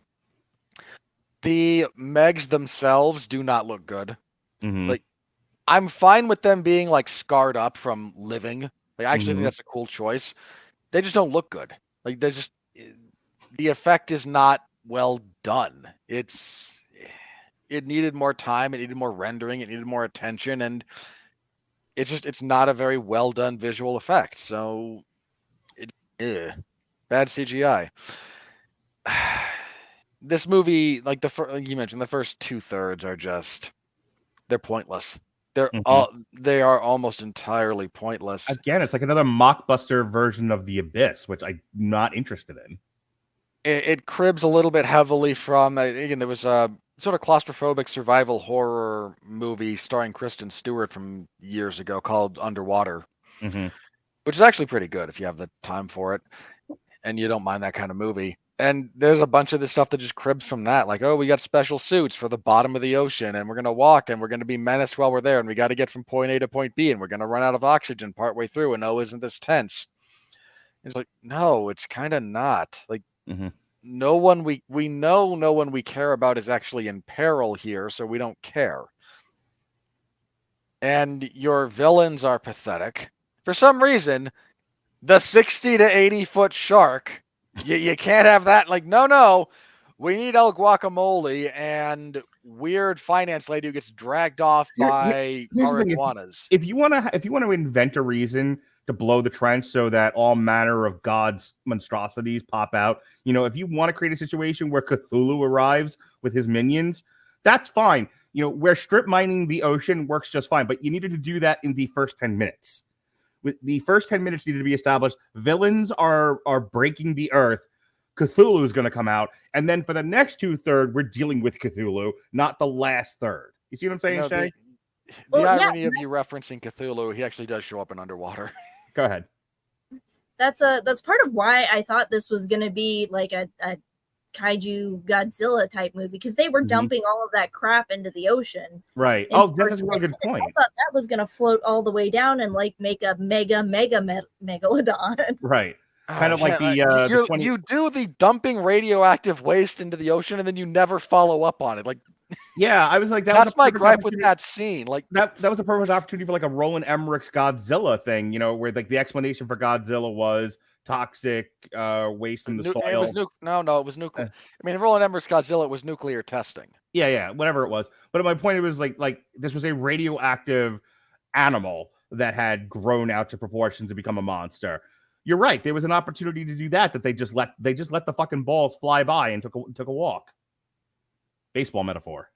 The Megs themselves do not look good. Mm-hmm. Like, I'm fine with them being like scarred up from living. Like, I actually think that's a cool choice. They just don't look good. Like, the effect is not well done. It needed more time. It needed more rendering. It needed more attention, and it's not a very well done visual effect. So, bad CGI. This movie, like you mentioned, the first 2/3 are they're pointless. They are almost entirely pointless. Again, it's like another mockbuster version of The Abyss, which I'm not interested in. It cribs a little bit heavily from, again, there was a sort of claustrophobic survival horror movie starring Kristen Stewart from years ago called Underwater, which is actually pretty good if you have the time for it and you don't mind that kind of movie. And there's a bunch of this stuff that just cribs from that. Like, oh, we got special suits for the bottom of the ocean, and we're going to walk, and we're going to be menaced while we're there, and we got to get from point A to point B, and we're going to run out of oxygen partway through, and oh, isn't this tense? It's like, no, it's kind of not. Like, no one we know no one we care about is actually in peril here, so we don't care. And your villains are pathetic. For some reason, the 60 to 80 foot shark, you can't have that. Like, no, we need El Guacamole and weird finance lady who gets dragged off by our iguanas. If you want to invent a reason to blow the trench so that all manner of God's monstrosities pop out, you know, if you want to create a situation where Cthulhu arrives with his minions, That's fine. Where strip mining the ocean works just fine, but you needed to do that in the first 10 minutes. With the first 10 minutes needed to be established. Villains are breaking the earth. Cthulhu is going to come out. And then for the next 2/3, we're dealing with Cthulhu, not the last third. You see what I'm saying, Chae? The irony of you referencing Cthulhu, he actually does show up in underwater. Go ahead. That's part of why I thought this was going to be like a kaiju Godzilla type movie, because they were dumping all of that crap into the ocean. Right. Oh, that's a really good point. I thought that was going to float all the way down and like make a mega megalodon. Right. Kind of like the 20... You do the dumping radioactive waste into the ocean and then you never follow up on it. Like, yeah, I was like, that's my gripe with that scene. Like that was a perfect opportunity for like a Roland Emmerich's Godzilla thing, where like the explanation for Godzilla was toxic waste in the soil. It was it was nuclear. I mean, Roland Emmerich's Godzilla was nuclear testing. Yeah, whatever it was. But my point was like this was a radioactive animal that had grown out to proportions to become a monster. You're right. There was an opportunity to do that they just let the fucking balls fly by and took a walk. Baseball metaphor.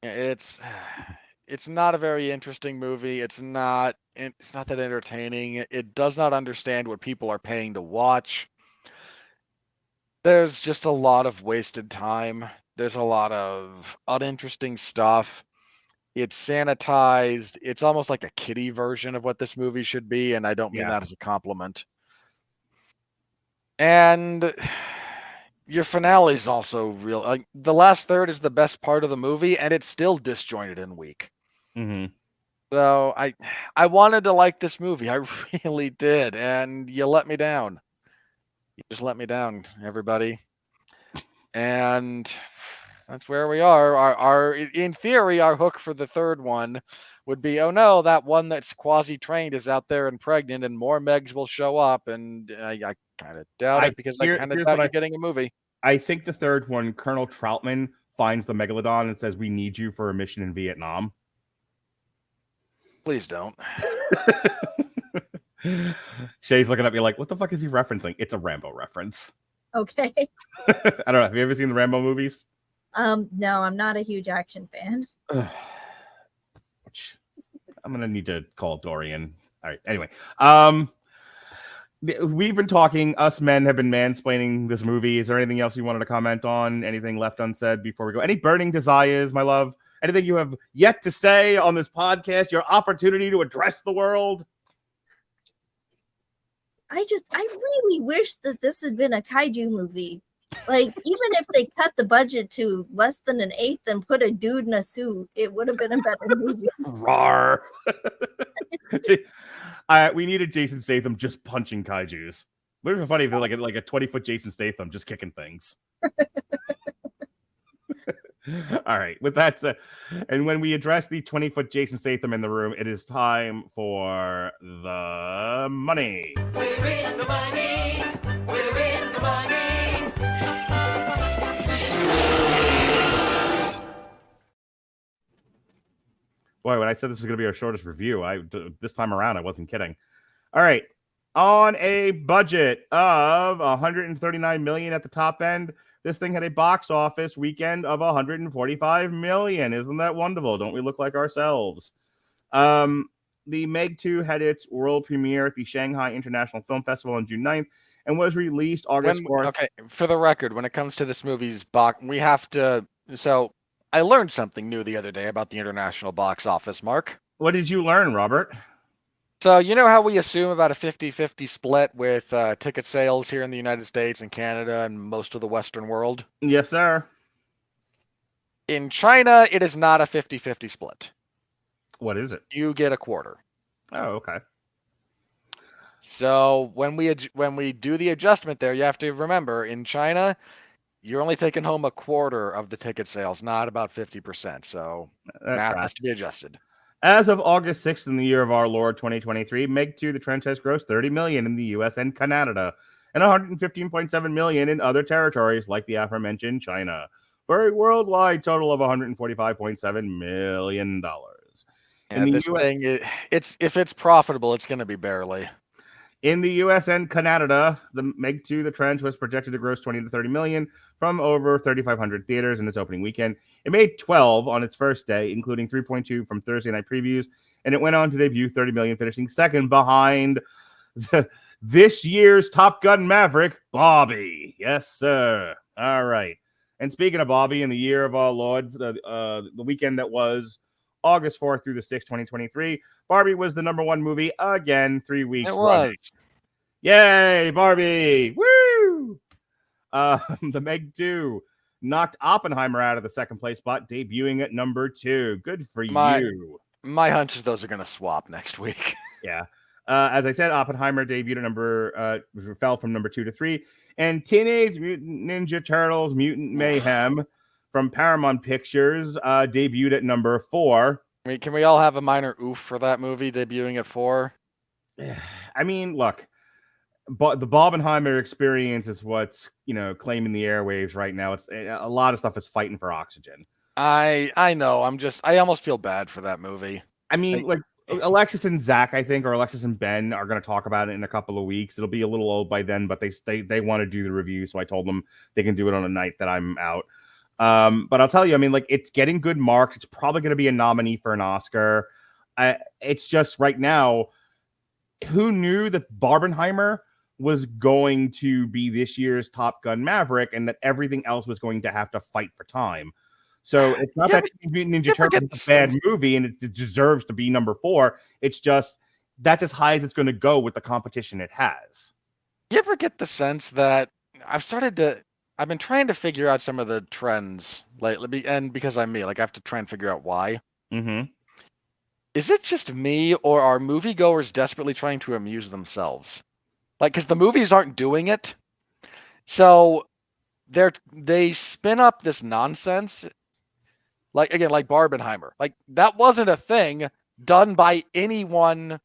It's not a very interesting movie. It's not that entertaining. It does not understand what people are paying to watch. There's just a lot of wasted time. There's a lot of uninteresting stuff. It's sanitized. It's almost like a kiddie version of what this movie should be, and I don't mean that as a compliment. And your finale is also real. Like, the last third is the best part of the movie, and it's still disjointed and weak. Mm-hmm. So I wanted to like this movie. I really did, and you let me down. You just let me down, everybody. And that's where we are. Our in theory, our hook for the third one would be, oh no, that one that's quasi-trained is out there and pregnant, and more Megs will show up. And I kind of doubt it, because I kind of doubt you're getting a movie. I think the third one, Colonel Troutman finds the Megalodon and says, "We need you for a mission in Vietnam." Please don't. Shay's looking at me like, what the fuck is he referencing? It's a Rambo reference. Okay. I don't know. Have you ever seen the Rambo movies? No, I'm not a huge action fan. I'm gonna need to call Dorian. All right. Anyway, we've been talking. Us men have been mansplaining this movie. Is there anything else you wanted to comment on? Anything left unsaid before we go? Any burning desires, my love? Anything you have yet to say on this podcast? Your opportunity to address the world? I really wish that this had been a kaiju movie. Like, even if they cut the budget to less than an eighth and put a dude in a suit, it would have been a better movie. Rawr. We needed Jason Statham just punching kaijus. Would have been funny if like a 20-foot Jason Statham just kicking things. All right. With that said, and when we address the 20-foot Jason Statham in the room, it is time for the money. We're in the money. We're in the money. Boy, when I said this was going to be our shortest review, this time around I wasn't kidding. All right. On a budget of $139 million at the top end, this thing had a box office weekend of $145 million. Isn't that wonderful? Don't we look like ourselves? The Meg 2 had its world premiere at the Shanghai International Film Festival on June 9th and was released August 4th. Okay, for the record, when it comes to this movie's box, we have to... So, I learned something new the other day about the international box office, Mark. What did you learn, Robert? So, you know how we assume about a 50-50 split with ticket sales here in the United States and Canada and most of the Western world? Yes, sir. In China, it is not a 50-50 split. What is it? You get a quarter. Oh, okay. So, when we do the adjustment there, you have to remember, in China, you're only taking home a quarter of the ticket sales, not about 50%. So, that has to be adjusted. As of August 6th in the year of our Lord 2023, Meg 2, the Trench has grossed $30 million in the US and Canada and $115.7 million in other territories like the aforementioned China, for a worldwide total of $145.7 million. And this thing, if it's profitable, it's going to be barely. In the US and Canada, the Meg 2, The Trench, was projected to gross 20 to 30 million from over 3,500 theaters in its opening weekend. It made 12 on its first day, including 3.2 from Thursday night previews, and it went on to debut 30 million, finishing second behind this year's Top Gun Maverick, Barbie. Yes, sir. All right. And speaking of Barbie, in the year of our Lord, the weekend that was August 4th through the 6th, 2023, Barbie was the number one movie again, 3 weeks It was. running. Yay, Barbie! Woo! The Meg 2 knocked Oppenheimer out of the second place spot, debuting at number 2. Good for you. My hunch is those are going to swap next week. Yeah. As I said, Oppenheimer debuted at fell from number 2 to 3, and Teenage Mutant Ninja Turtles: Mutant Mayhem from Paramount Pictures debuted at number 4. Can we all have a minor oof for that movie debuting at 4? I mean, look, but the Barbenheimer experience is what's claiming the airwaves right now. It's a lot of stuff is fighting for oxygen. I know. I almost feel bad for that movie. I mean, like Alexis and Zach, I think, or Alexis and Ben are going to talk about it in a couple of weeks. It'll be a little old by then, but they want to do the review, so I told them they can do it on a night that I'm out. But I'll tell you, I mean, like, it's getting good marks. It's probably going to be a nominee for an Oscar. It's just right now, who knew that Barbenheimer was going to be this year's Top Gun Maverick and that everything else was going to have to fight for time? So it's not that Ninja Turtles is a bad movie and it deserves to be number 4. It's just that's as high as it's going to go with the competition it has. You ever get the sense that I've been trying to figure out some of the trends lately, and because I'm me, like I have to try and figure out why. Mm-hmm. Is it just me, or are moviegoers desperately trying to amuse themselves? Like, because the movies aren't doing it, so they spin up this nonsense. Like again, like Barbenheimer, like that wasn't a thing done by anyone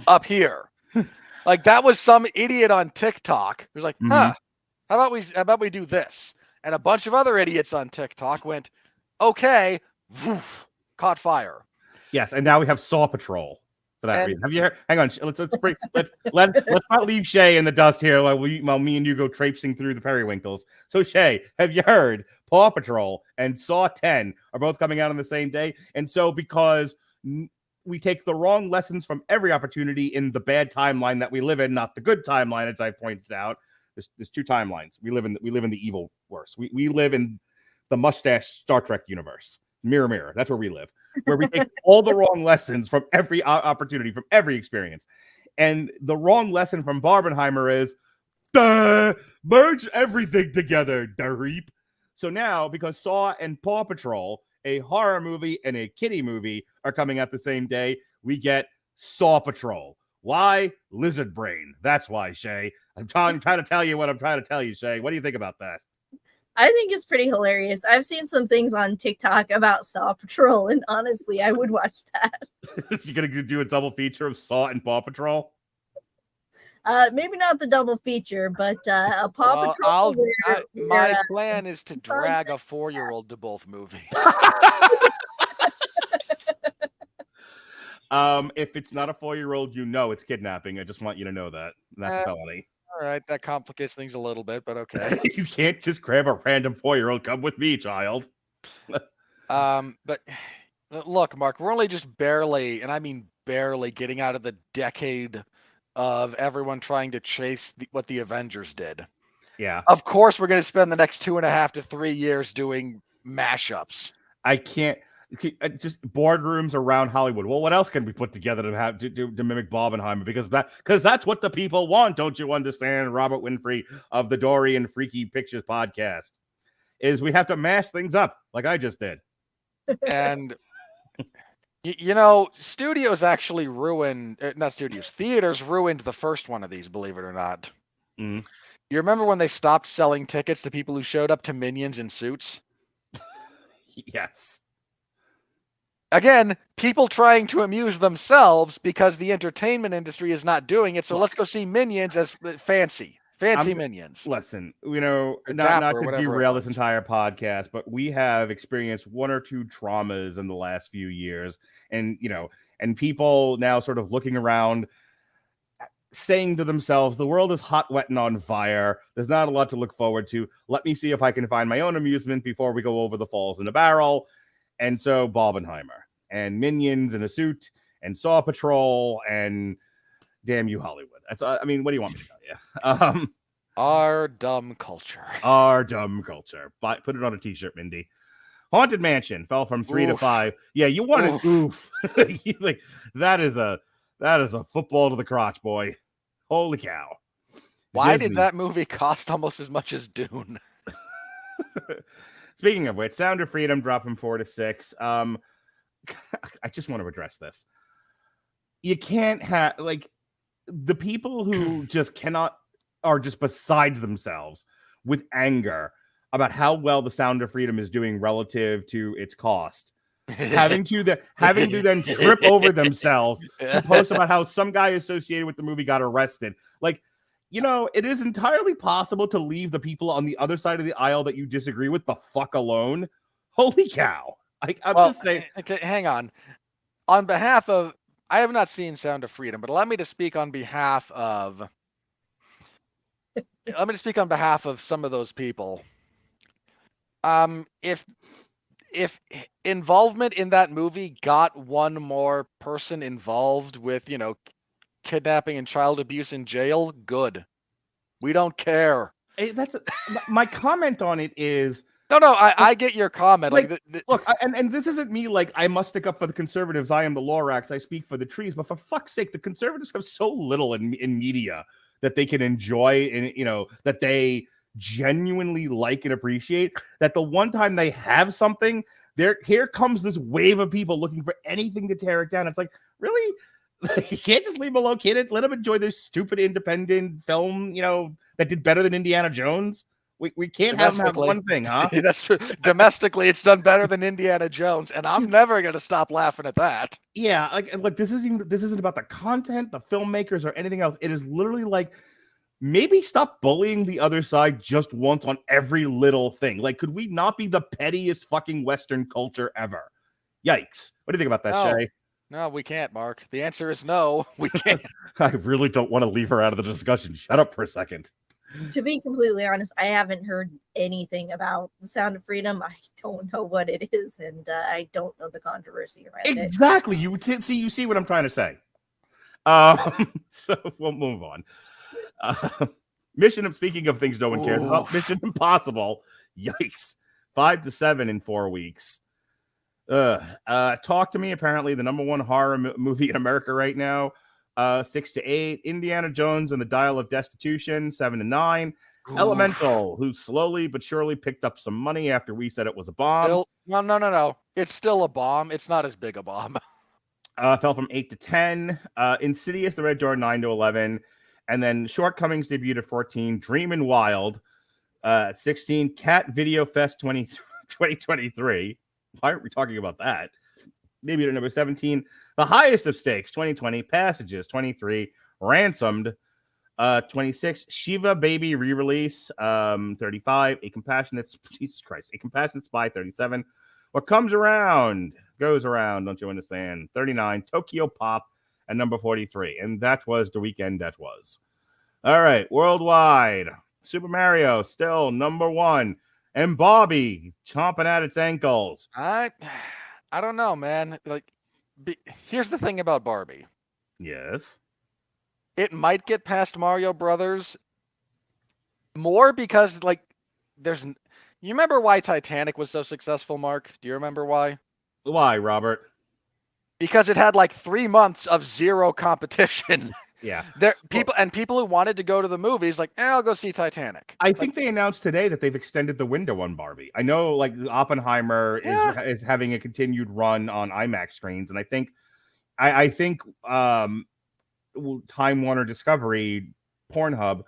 up here. Like that was some idiot on TikTok who's like, how about we do this? And a bunch of other idiots on TikTok went, okay, woof, caught fire. Yes, and now we have Saw Patrol for that reason. Have you heard? Hang on, let's not leave Chae in the dust here while me and you go traipsing through the periwinkles. So Chae, have you heard Paw Patrol and Saw 10 are both coming out on the same day? And so because we take the wrong lessons from every opportunity in the bad timeline that we live in, not the good timeline, as I pointed out. There's two timelines. We live in the evil worse. We live in the mustache Star Trek universe. Mirror, mirror. That's where we live. Where we take all the wrong lessons from every opportunity, from every experience. And the wrong lesson from Barbenheimer is merge everything together, Dareep. So now, because Saw and Paw Patrol, a horror movie and a kiddie movie, are coming out the same day, we get Saw Patrol. Why? Lizard brain. That's why, Chae. I'm trying to tell you what I'm trying to tell you, Chae. What do you think about that? I think it's pretty hilarious. I've seen some things on TikTok about Saw Patrol, and honestly, I would watch that. You're going to do a double feature of Saw and Paw Patrol? Maybe not the double feature, but a Paw Patrol. My plan is to drag a 4-year-old to both movies. If it's not a 4-year-old, it's kidnapping. I just want you to know that. That's a felony. All right, that complicates things a little bit, but okay. You can't just grab a random 4-year-old. Come with me, child. But look, Mark, we're only just barely, and I mean barely, getting out of the decade of everyone trying to chase what the Avengers did. Yeah. Of course, we're going to spend the next 2.5 to 3 years doing mashups. I can't. Just boardrooms around Hollywood. Well, what else can we put together to mimic Barbenheimer? Because that's what the people want. Don't you understand? Robert Winfree of the Dory and Freaky Pictures podcast is we have to mash things up like I just did. And studios actually ruined, not studios, theaters ruined the first one of these, believe it or not. Mm. You remember when they stopped selling tickets to people who showed up to Minions in suits? Yes. Again, people trying to amuse themselves because the entertainment industry is not doing it. So let's go see Minions as fancy Minions. Listen, not to derail this entire podcast, but we have experienced 1 or 2 traumas in the last few years, and people now sort of looking around. saying to themselves, the world is hot, wet, and on fire. There's not a lot to look forward to. Let me see if I can find my own amusement before we go over the falls in the barrel. And so Barbenheimer and Minions in a suit and Saw Patrol and damn you, Hollywood. That's I mean, what do you want me to tell you? Our dumb culture. Our dumb culture. Put it on a t-shirt, Mindy. Haunted Mansion fell from 3 to 5. Yeah, you wanted oof. Like that is a football to the crotch, boy. Holy cow. Why did that movie cost almost as much as Dune? Speaking of which, Sound of Freedom dropped from 4 to 6. I just want to address this. You can't have like the people who just cannot are just beside themselves with anger about how well the Sound of Freedom is doing relative to its cost. having to then trip over themselves to post about how some guy associated with the movie got arrested. Like, you know, it is entirely possible to leave the people on the other side of the aisle that you disagree with the fuck alone. Holy cow. I'm just saying. Okay, hang on. On behalf of, I have not seen Sound of Freedom, but allow me to speak on behalf of, some of those people. If involvement in that movie got one more person involved with, you know, kidnapping and child abuse in jail, good. We don't care. That's my comment on it is. No, I get your comment. Look, and this isn't me like I must stick up for the conservatives. I am the Lorax. I speak for the trees. But for fuck's sake, the conservatives have so little in media that they can enjoy and, you know, that they genuinely like and appreciate, that the one time they have something, here comes this wave of people looking for anything to tear it down. It's like, really? You can't just leave them alone, kid. Let them enjoy their stupid independent film, you know, that did better than Indiana Jones. We can't have them have one thing, huh? That's true. Domestically, it's done better than Indiana Jones, and I'm never going to stop laughing at that. Yeah, like this isn't about the content, the filmmakers, or anything else. It is literally like, maybe stop bullying the other side just once on every little thing. Like, could we not be the pettiest fucking Western culture ever? Yikes. What do you think about that, Chae? No, we can't, Mark. The answer is no, we can't. I really don't want to leave her out of the discussion. Shut up for a second. To be completely honest, I haven't heard anything about the Sound of Freedom. I don't know what it is, and I don't know the controversy around it. Exactly. You see what I'm trying to say. So we'll move on. Speaking of things no one cares about, Mission Impossible. Yikes. 5 to 7 in 4 weeks. Talk to Me, apparently the number one horror movie in America right now. 6 to 8. Indiana Jones and the Dial of Destitution, 7 to 9. Ooh. Elemental, who slowly but surely picked up some money after we said it was a bomb. No. It's still a bomb. It's not as big a bomb. Fell from 8 to 10. Insidious, The Red Door, 9 to 11. And then Shortcomings debuted at 14. Dreamin' Wild, 16. Cat Video Fest 2023. Why aren't we talking about that? Maybe at number 17. The Highest of Stakes, 2020. Passages, 23. Ransomed, 26. Shiva Baby re-release, 35. A Compassionate Spy, 37. What Comes Around Goes Around, don't you understand? 39. Tokyo Pop at number 43. And that was the weekend that was. All right, worldwide. Super Mario still number 1. And Bobby chomping at its ankles. I don't know, man. Here's the thing about Barbie. Yes. It might get past Mario Brothers more because, you remember why Titanic was so successful, Mark? Do you remember why? Why, Robert? Because it had 3 months of zero competition. Yeah. People who wanted to go to the movies, I'll go see Titanic. I think they announced today that they've extended the window on Barbie. I know Oppenheimer is having a continued run on IMAX screens. And I think Time Warner Discovery, Pornhub,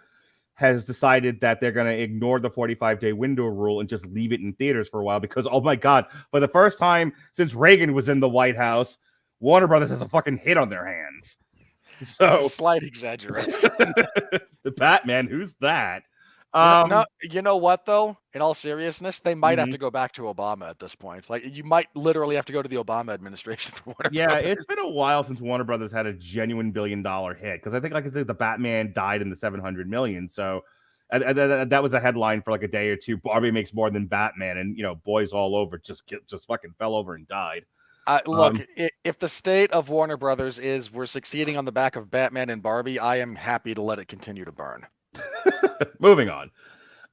has decided that they're going to ignore the 45-day window rule and just leave it in theaters for a while because, oh my God, for the first time since Reagan was in the White House, Warner Brothers has a fucking hit on their hands. So slight exaggeration. The Batman, who's that? No, you know what though? In all seriousness, they might have to go back to Obama at this point. Like you might literally have to go to the Obama administration for Warner Brothers. It's been a while since Warner Brothers had a genuine $1 billion hit, because I think, like I said, the Batman died in the 700 million. So that was a headline for like a day or two. Barbie makes more than Batman, and boys all over just fucking fell over and died. Look, if the state of Warner Brothers is we're succeeding on the back of Batman and Barbie, I am happy to let it continue to burn. Moving on.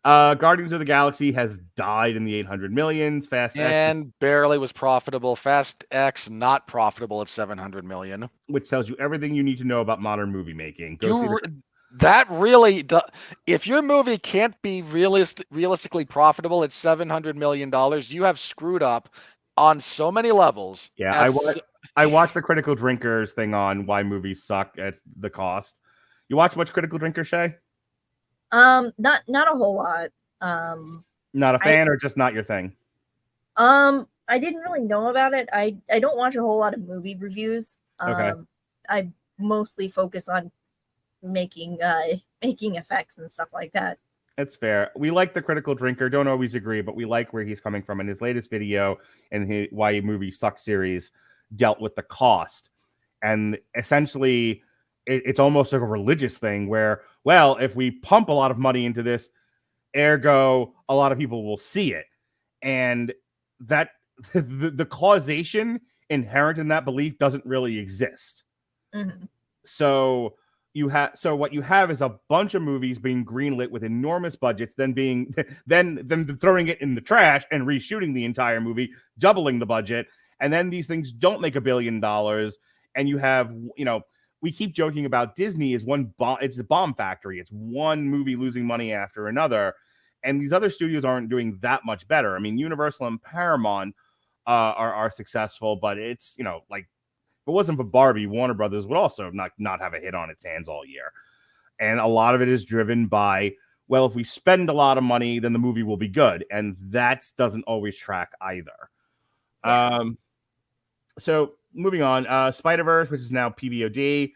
Guardians of the Galaxy has died in the 800 millions. Fast and X barely was profitable. Fast X not profitable at 700 million, which tells you everything you need to know about modern movie making. That really does. If your movie can't be realistically profitable at $700 million, you have screwed up on so many levels. Yeah, I watched the Critical Drinkers thing on why movies suck at the cost. You watch much Critical Drinkers, Chae? Not a whole lot. Not a fan, or just not your thing? I didn't really know about it. I don't watch a whole lot of movie reviews. Okay. I mostly focus on making effects and stuff like that. It's fair. We like the Critical Drinker. Don't always agree, but we like where he's coming from. In his latest video and why a movie sucks series dealt with the cost, and essentially it's almost like a religious thing where, well, if we pump a lot of money into this, ergo a lot of people will see it, and that the causation inherent in that belief doesn't really exist. Mm-hmm. So what you have is a bunch of movies being greenlit with enormous budgets, then them throwing it in the trash and reshooting the entire movie, doubling the budget, and then these things don't make $1 billion, and you have, we keep joking about Disney is it's a bomb factory. It's one movie losing money after another, and these other studios aren't doing that much better. I mean, Universal and Paramount are successful, but it's, like, if it wasn't for Barbie, Warner Brothers would also not have a hit on its hands all year. And a lot of it is driven by, well, if we spend a lot of money, then the movie will be good. And that doesn't always track either. So moving on, Spider-Verse, which is now PVOD,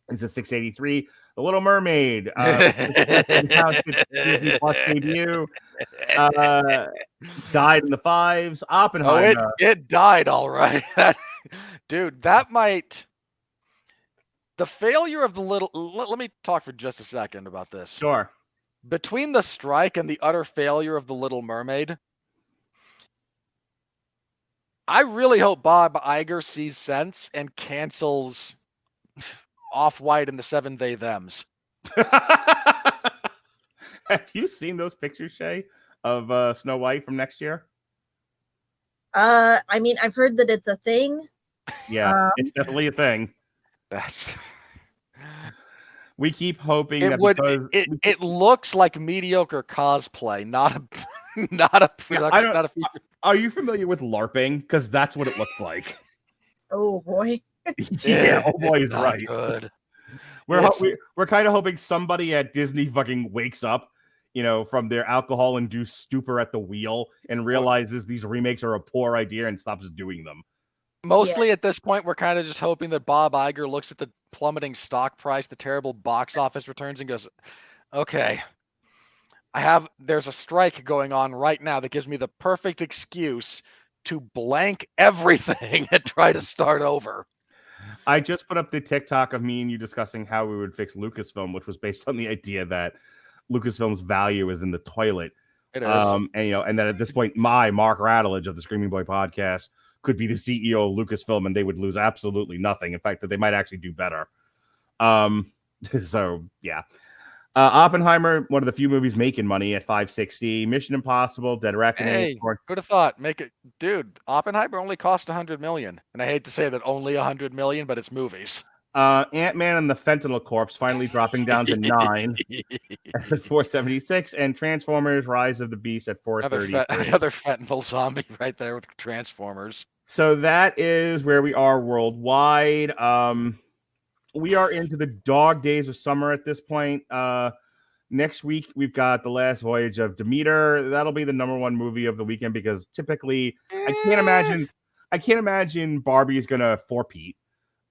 is a 683. The Little Mermaid, Disney Plus debut, died in the 5s. Oppenheimer. It died all right. Dude, that might... The failure of the little... Let me talk for just a second about this. Sure. Between the strike and the utter failure of The Little Mermaid, I really hope Bob Iger sees sense and cancels Off-White and the 7 They Thems. Have you seen those pictures, Chae, of Snow White from next year? I mean, I've heard that it's a thing. Yeah, it's definitely a thing. We keep hoping it looks like mediocre cosplay, not a feature. Are you familiar with LARPing? Because that's what it looks like. Oh boy. Yeah, oh boy is right. Good. We're kind of hoping somebody at Disney fucking wakes up, from their alcohol-induced stupor at the wheel and realizes these remakes are a poor idea and stops doing them. Mostly at this point, we're kind of just hoping that Bob Iger looks at the plummeting stock price, the terrible box office returns, and goes, okay, there's a strike going on right now that gives me the perfect excuse to blank everything and try to start over. I just put up the TikTok of me and you discussing how we would fix Lucasfilm, which was based on the idea that Lucasfilm's value is in the toilet. It is. And that at this point, Mark Radulich of the Screaming Boy podcast could be the CEO of Lucasfilm, and they would lose absolutely nothing. In fact, that they might actually do better. So yeah. Oppenheimer, one of the few movies making money at 560. Mission Impossible, Dead Reckoning. Hey, who'd have thought? Dude, Oppenheimer only cost $100 million. And I hate to say that only $100 million, but it's movies. Ant-Man and the Fentanyl Corpse finally dropping down to 9 at 476, and Transformers: Rise of the Beast at 430. Another fentanyl zombie right there with Transformers. So that is where we are worldwide. We are into the dog days of summer at this point. Next week, we've got The Last Voyage of Demeter. That'll be the #1 movie of the weekend because typically I can't imagine Barbie is going to four-peat.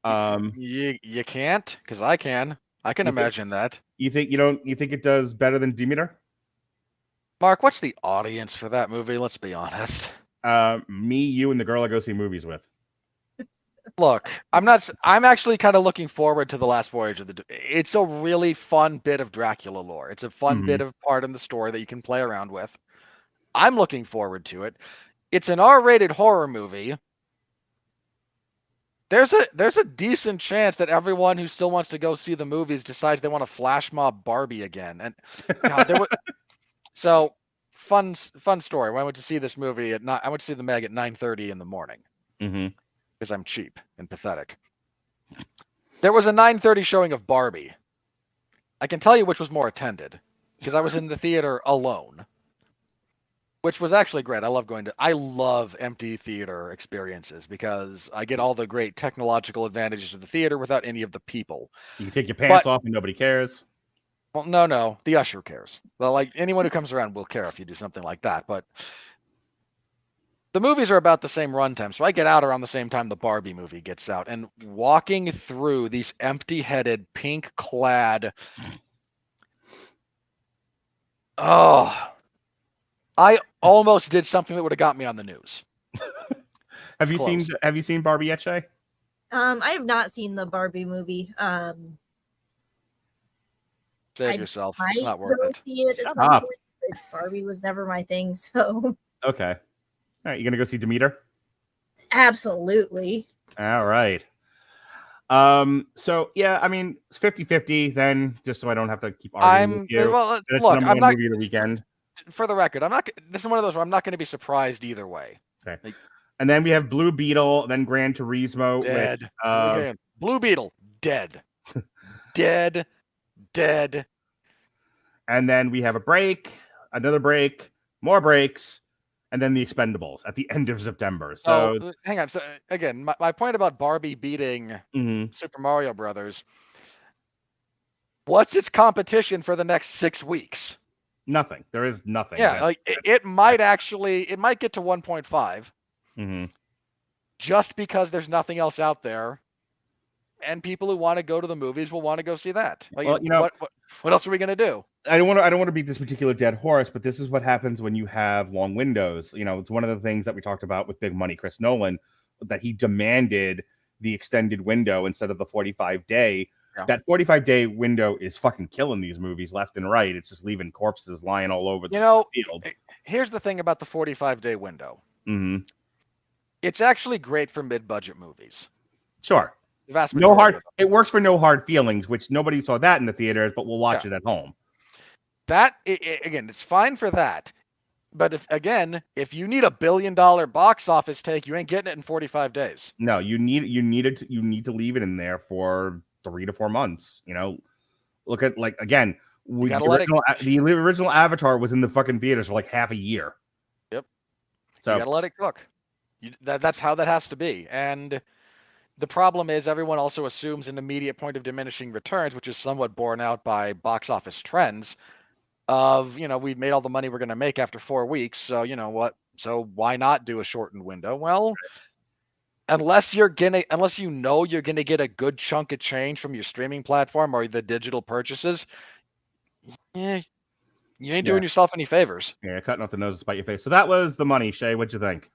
You can't, because I can. I can imagine that. You think it does better than Demeter? Mark, what's the audience for that movie? Let's be honest. Me, you, and the girl I go see movies with. Look, I'm actually kind of looking forward to The Last Voyage of the... It's a really fun bit of Dracula lore. It's a fun bit of part in the story that you can play around with. I'm looking forward to it. It's an R-rated horror movie. There's a decent chance that everyone who still wants to go see the movies decides they want to flash mob Barbie again. And God, so fun story. When I went to see this movie I went to see the Meg at 9:30 in the morning. Because I'm cheap and pathetic. There was a 9:30 showing of Barbie. I can tell you which was more attended because I was in the theater alone, which was actually great. I love empty theater experiences because I get all the great technological advantages of the theater without any of the people. You can take your pants off and nobody cares. Well, no, the usher cares. Well, like anyone who comes around will care if you do something like that, but the movies are about the same runtime, so I get out around the same time the Barbie movie gets out, and walking through these empty-headed, pink-clad... Oh, I almost did something that would have got me on the news. Have you seen Barbie yet, Chae? I have not seen the Barbie movie. Save yourself. It's not worth it. See it at some point, but Barbie was never my thing, so... Okay. All right, you gonna go see Demeter? Absolutely. All right. So yeah, I mean, it's 50-50 then, just so I don't have to keep arguing with you. Well, look, I'm not movie of the weekend. For the record, this is one of those where I'm not going to be surprised either way. Okay. And then we have Blue Beetle, then Gran Turismo. Dead. Blue Beetle, dead. Dead. And then we have a break, another break, more breaks, and then the Expendables at the end of September. So hang on. So again, my point about Barbie beating Super Mario Brothers. What's its competition for the next 6 weeks? Nothing. There is nothing. Yeah, like it might get to 1.5. Just because there's nothing else out there, and people who want to go to the movies will want to go see that. Like, well, what else are we gonna do? I don't want to beat this particular dead horse, but this is what happens when you have long windows. It's one of the things that we talked about with big money Chris Nolan, that he demanded the extended window instead of the 45-day. Yeah. That 45-day window is fucking killing these movies left and right. It's just leaving corpses lying all over the field. Here's the thing about the 45-day window. It's actually great for mid-budget movies. Sure. It works for no hard feelings, which nobody saw that in the theaters, but we'll watch it at home. That again, it's fine for that. But if you need $1 billion box office take, you ain't getting it in 45 days. No, you need to leave it in there for 3 to 4 months. Look at the original Avatar was in the fucking theaters for like half a year. Yep. So you gotta let it cook. That's how that has to be. And the problem is everyone also assumes an immediate point of diminishing returns, which is somewhat borne out by box office trends of, we've made all the money we're going to make after 4 weeks. So, so why not do a shortened window? Well, unless you're going to get a good chunk of change from your streaming platform or the digital purchases, you ain't doing yourself any favors. Yeah, cutting off the nose to spite your face. So that was the money. Chae, what'd you think?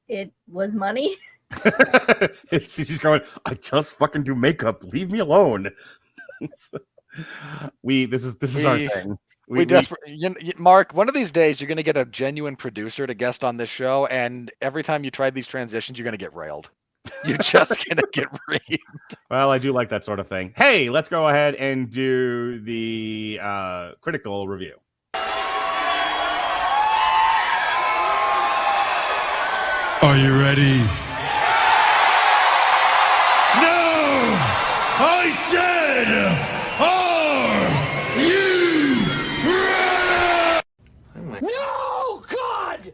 It was money. She's going, I just fucking do makeup. Leave me alone. This is our thing. Mark, one of these days you're going to get a genuine producer to guest on this show, and every time you try these transitions, you're going to get railed. You're just going to get reamed. Well, I do like that sort of thing. Hey, let's go ahead and do the critical review. Are you ready? No! I said, are you ready? No, God!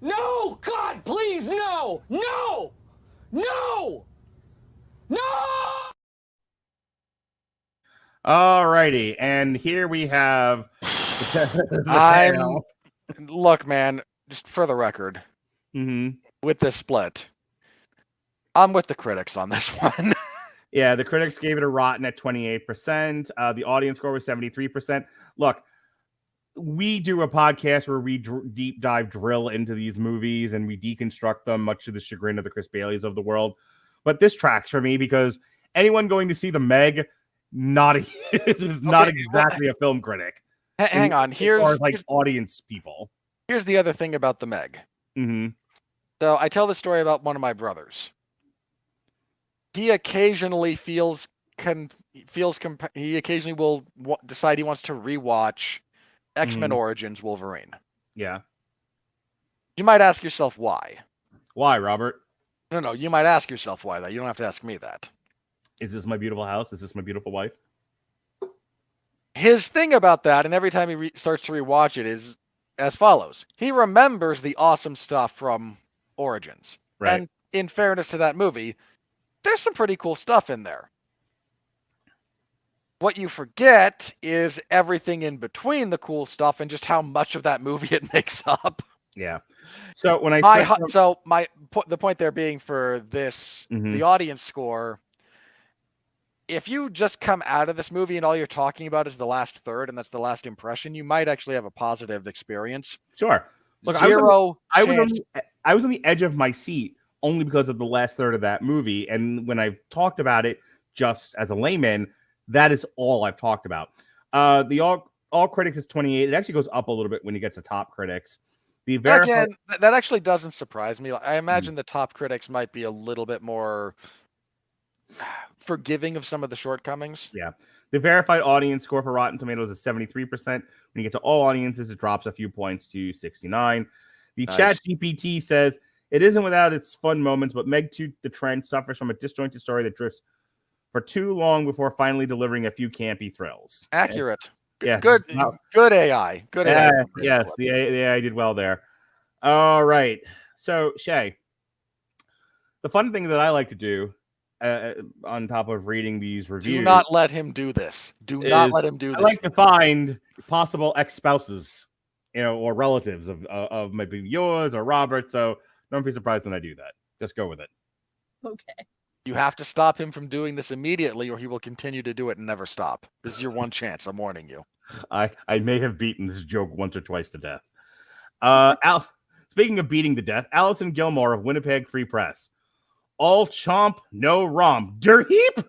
No, God, please, no! No! No! No! Alrighty, and here we have look, man, just for the record. With this split, I'm with the critics on this one. Yeah, the critics gave it a rotten at 28%. The audience score was 73%. Look, we do a podcast where we deep dive drill into these movies and we deconstruct them, much to the chagrin of the Chris Baileys of the world. But this tracks for me because anyone going to see the Meg, not exactly a film critic. Hang on, here's audience people. Here's the other thing about the Meg. Mm-hmm. So I tell the story about one of my brothers. He occasionally he occasionally will decide he wants to rewatch X-Men Origins Wolverine. Yeah. You might ask yourself why. Why, Robert? No, you might ask yourself why that. You don't have to ask me that. Is this my beautiful house? Is this my beautiful wife? His thing about that, and every time he starts to rewatch it, is as follows. He remembers the awesome stuff from Origins. Right. And in fairness to that movie, there's some pretty cool stuff in there. What you forget is everything in between the cool stuff and just how much of that movie it makes up. Yeah. So when the point there being for this, the audience score, if you just come out of this movie and all you're talking about is the last third and that's the last impression, you might actually have a positive experience. Sure. Look, I was on the edge of my seat only because of the last third of that movie. And when I talked about it just as a layman, that is all I've talked about. The all critics is 28. It actually goes up a little bit when you get to top critics. Again, that actually doesn't surprise me. I imagine the top critics might be a little bit more forgiving of some of the shortcomings. Yeah. The verified audience score for Rotten Tomatoes is 73%. When you get to all audiences, it drops a few points to 69. The Chat GPT says, it isn't without its fun moments, but Meg 2 The Trench suffers from a disjointed story that drifts for too long before finally delivering a few campy thrills. Accurate. Yeah. Good AI. Good AI. Yes, the AI did well there. All right. So, Chae, the fun thing that I like to do on top of reading these reviews. Do not let him do this. Do not let him do this. I like to find possible ex-spouses, or relatives of maybe yours or Robert. So don't be surprised when I do that. Just go with it. Okay. You have to stop him from doing this immediately or he will continue to do it and never stop. This is your one chance. I'm warning you. I may have beaten this joke once or twice to death. Speaking of beating to death, Allison Gilmore of Winnipeg Free Press. All chomp, no romp. Der heap?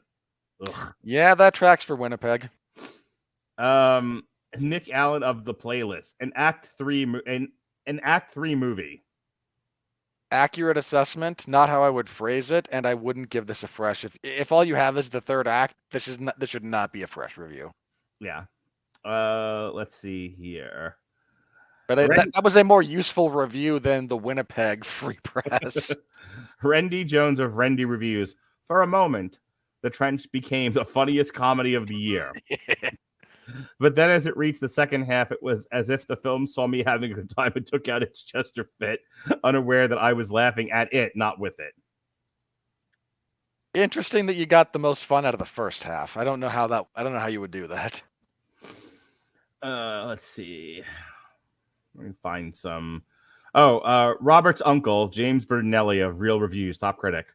Ugh. Yeah, that tracks for Winnipeg. Nick Allen of The Playlist. An Act 3 movie. Accurate assessment, not how I would phrase it, and I wouldn't give this a fresh. If all you have is the third act, this should not be a fresh review. Yeah. Let's see here. But that was a more useful review than the Winnipeg Free Press. Rendy Jones of Rendy Reviews. For a moment, The Trench became the funniest comedy of the year. But then as it reached the second half, it was as if the film saw me having a good time and took out its Chester fit, unaware that I was laughing at it, not with it. Interesting that you got the most fun out of the first half. I don't know how you would do that. Let's see. Let me find some. Robert's uncle, James Bernelli of Real Reviews, top critic.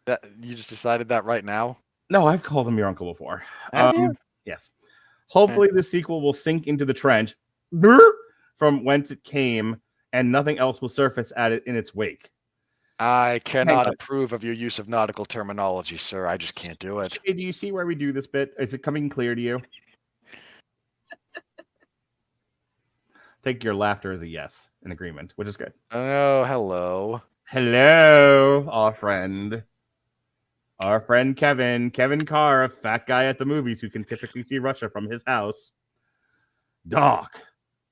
That you just decided that right now? No, I've called him your uncle before. Have you? Yes. Hopefully the sequel will sink into the trench from whence it came, and nothing else will surface at it in its wake. I cannot approve of your use of nautical terminology, sir. I just can't do it. Hey, do you see where we do this bit? Is it coming clear to you? Take your laughter as a yes, in agreement, which is good. Oh, hello. Hello, our friend. Our friend Kevin Carr, a fat guy at the movies who can typically see Russia from his house. Dark,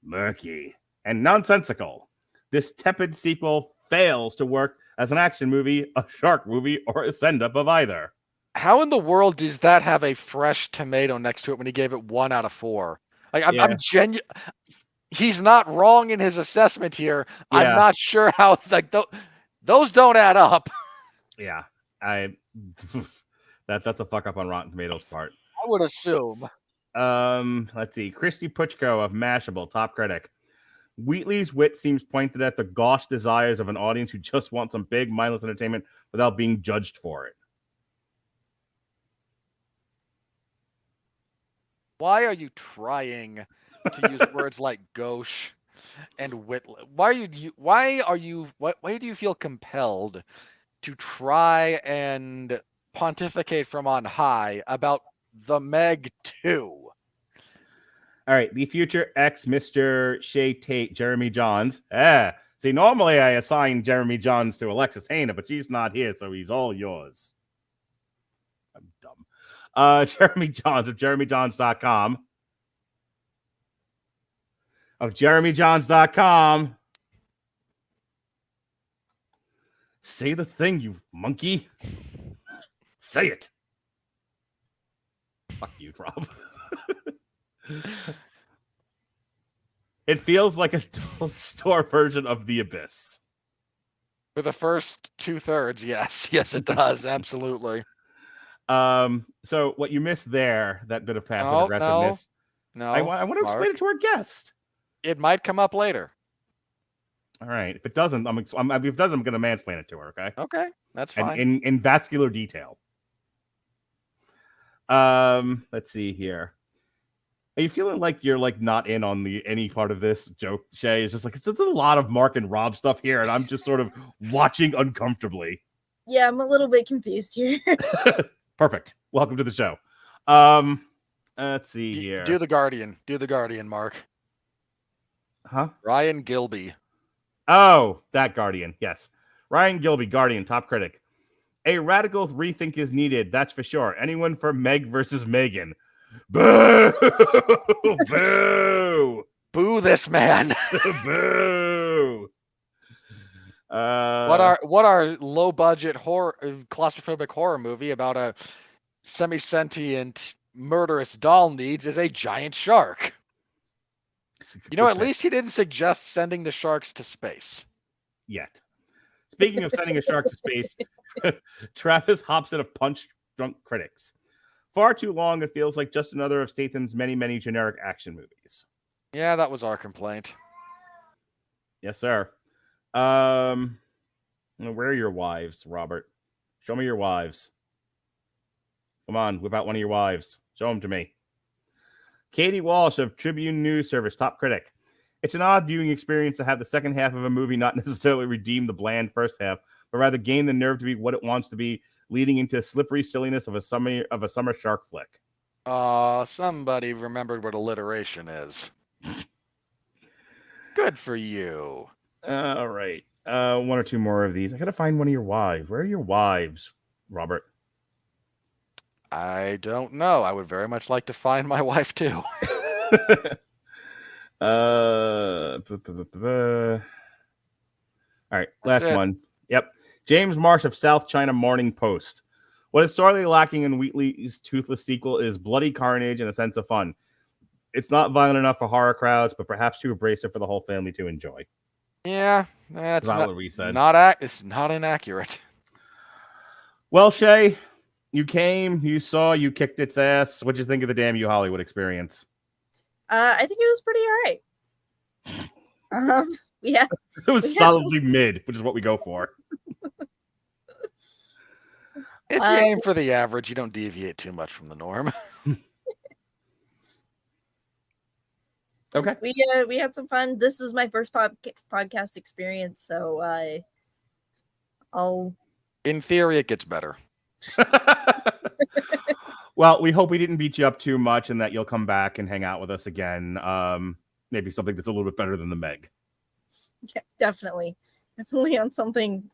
murky, and nonsensical. This tepid sequel fails to work as an action movie, a shark movie, or a send-up of either. How in the world does that have a fresh tomato next to it when he gave it 1 out of 4? Like, I'm genuine. He's not wrong in his assessment here. Yeah. I'm not sure how those don't add up. Yeah, that's a fuck up on Rotten Tomatoes part. I would assume. Let's see. Christy Puchko of Mashable, top critic. Wheatley's wit seems pointed at the gauche desires of an audience who just want some big, mindless entertainment without being judged for it. Why are you trying to use words like gauche and Whitley? Why do you feel compelled to try and pontificate from on high about the Meg 2? All right, the future ex Mr. Chae, Tate, Jeremy Johns. See, normally I assign Jeremy Johns to Alexis Hayner, but she's not here, so he's all yours. I'm dumb. Jeremy Johns of JeremyJohns.com. Of JeremyJohns.com. Say the thing, you monkey. Say it. Fuck you, Rob. It feels like a store version of The Abyss. For the first 2/3, yes. Yes, it does. Absolutely. So what you missed there, that bit of passive aggressiveness. No. I want to explain it to our guest. It might come up later. All right. If it doesn't, if it doesn't, I'm going to mansplain it to her. Okay. Okay, that's fine. And in vascular detail. Let's see here. Are you feeling like you're like not in on any part of this joke, Chae? It's just like it's a lot of Mark and Rob stuff here, and I'm just sort of watching uncomfortably. Yeah, I'm a little bit confused here. Perfect. Welcome to the show. Let's see here. Do the Guardian. Do the Guardian, Mark. Huh? Ryan Gilby. Oh, that Guardian. Yes. Ryan Gilby, Guardian, top critic. A radical rethink is needed. That's for sure. Anyone for Meg versus Megan? Boo! Boo! Boo this man. Boo! What are low budget horror claustrophobic horror movie about a semi-sentient murderous doll needs is a giant shark. At least he didn't suggest sending the sharks to space. Yet. Speaking of sending a shark to space, Travis Hobson of Punch drunk critics. Far too long, it feels like just another of Statham's many, many generic action movies. Yeah, that was our complaint. Yes, sir. Where are your wives, Robert? Show me your wives. Come on, whip out one of your wives. Show them to me. Katie Walsh of Tribune News Service, top critic. It's an odd viewing experience to have the second half of a movie not necessarily redeem the bland first half, but rather gain the nerve to be what it wants to be, leading into slippery silliness of a summer shark flick. Somebody remembered what alliteration is. Good for you. All right. One or two more of these. I gotta find one of your wives. Where are your wives, Robert? I don't know. I would very much like to find my wife too. All right, last one. Yep. James Marsh of South China Morning Post. What is sorely lacking in Wheatley's toothless sequel is bloody carnage and a sense of fun. It's not violent enough for horror crowds, but perhaps too abrasive for the whole family to enjoy. Yeah, that's not what we said. It's not inaccurate. Well, Chae, you came, you saw, you kicked its ass. What'd you think of the Damn You Hollywood experience? I think it was pretty all right. Yeah. It was solidly mid, which is what we go for. If you aim for the average, you don't deviate too much from the norm. Okay. We had some fun. This was my first podcast experience, so I'll. In theory, it gets better. Well, we hope we didn't beat you up too much and that you'll come back and hang out with us again. Maybe something that's a little bit better than the Meg. Yeah, definitely. Definitely on something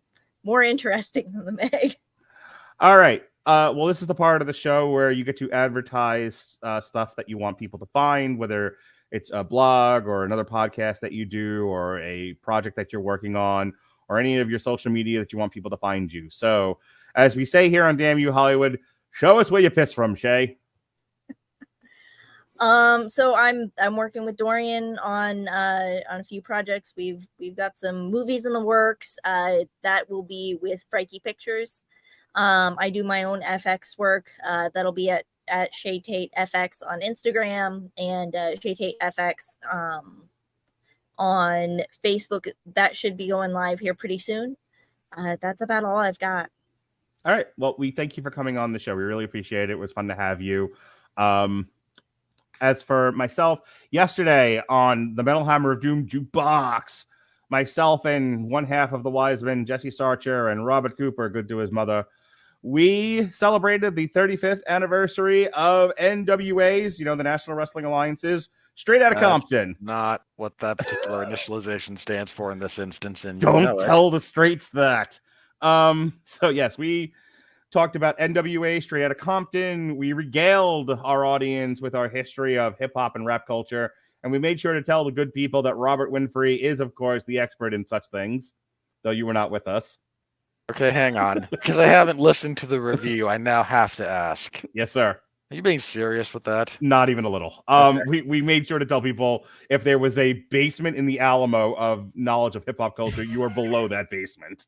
more interesting than the Meg. All right. Well, this is the part of the show where you get to advertise stuff that you want people to find, whether it's a blog or another podcast that you do or a project that you're working on or any of your social media that you want people to find you. So, as we say here on Damn You Hollywood, show us where you piss from, Chae. So I'm working with Dorian on a few projects. We've got some movies in the works. That will be with Frikey Pictures. I do my own FX work. That'll be at Chae Tate FX on Instagram and Chae Tate FX on Facebook. That should be going live here pretty soon. That's about all I've got. All right. Well, we thank you for coming on the show. We really appreciate it. It was fun to have you. As for myself, yesterday on the Metal Hammer of Doom Jukebox, myself and one half of the wise men, Jesse Starcher and Robert Cooper, good to his mother, we celebrated the 35th anniversary of NWA's, the National Wrestling Alliance's, Straight Outta Compton. Not what that particular initialization stands for in this instance. And Don't tell the straights that. So yes, we talked about NWA, Straight Outta Compton. We regaled our audience with our history of hip hop and rap culture. And we made sure to tell the good people that Robert Winfree is, of course, the expert in such things, though you were not with us. Okay, hang on. Because I haven't listened to the review, I now have to ask. Yes, sir. Are you being serious with that? Not even a little. Okay. We made sure to tell people if there was a basement in the Alamo of knowledge of hip hop culture, you are below that basement.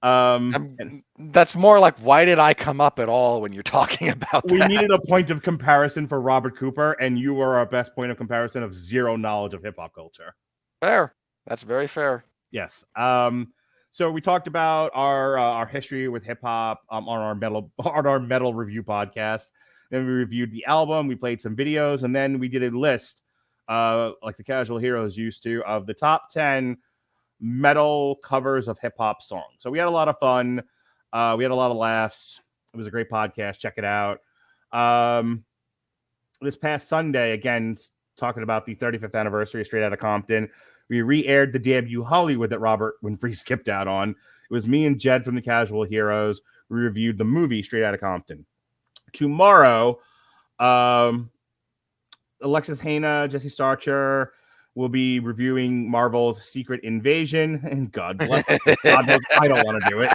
That's more like, why did I come up at all when you're talking about that? We needed a point of comparison for Robert Cooper, and you were our best point of comparison of zero knowledge of hip hop culture. Fair. That's very fair. Yes. So we talked about our history with hip hop on our metal review podcast. Then we reviewed the album. We played some videos, and then we did a list, like the Casual Heroes used to, of the top 10 metal covers of hip hop songs. So we had a lot of fun. We had a lot of laughs. It was a great podcast. Check it out. This past Sunday, again, talking about the 35th anniversary of Straight Outta Compton, we re-aired the debut Hollywood that Robert Winfree skipped out on. It was me and Jed from the Casual Heroes. We reviewed the movie Straight Outta Compton. Tomorrow, Alexis Haina, Jesse Starcher will be reviewing Marvel's Secret Invasion. And God bless God knows I don't want to do it.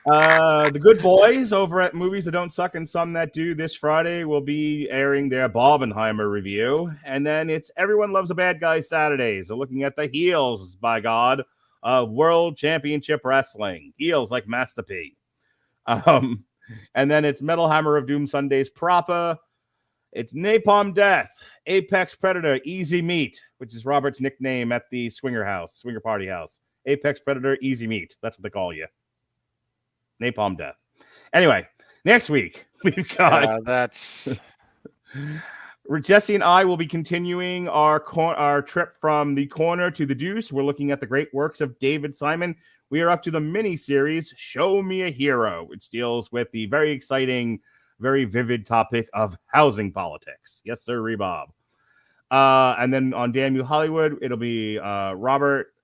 The good boys over at Movies That Don't Suck and Some That Do this Friday will be airing their Barbenheimer review. And then it's Everyone Loves a Bad Guy Saturdays. So looking at the heels, by God, of World Championship Wrestling. Heels like Master P. And then it's Metal Hammer of Doom Sundays proper. It's Napalm Death, Apex Predator, Easy Meat, which is Robert's nickname at the swinger party house. Apex Predator, Easy Meat. That's what they call you. Napalm Death. Anyway, next week we've got that's Jesse and I will be continuing our trip from the corner to the deuce. We're looking at the great works of David Simon. We are up to the mini series Show Me a Hero, which deals with the very exciting, very vivid topic of housing politics. Yes, sir, Rebob. And then on Damn You Hollywood, it'll be Robert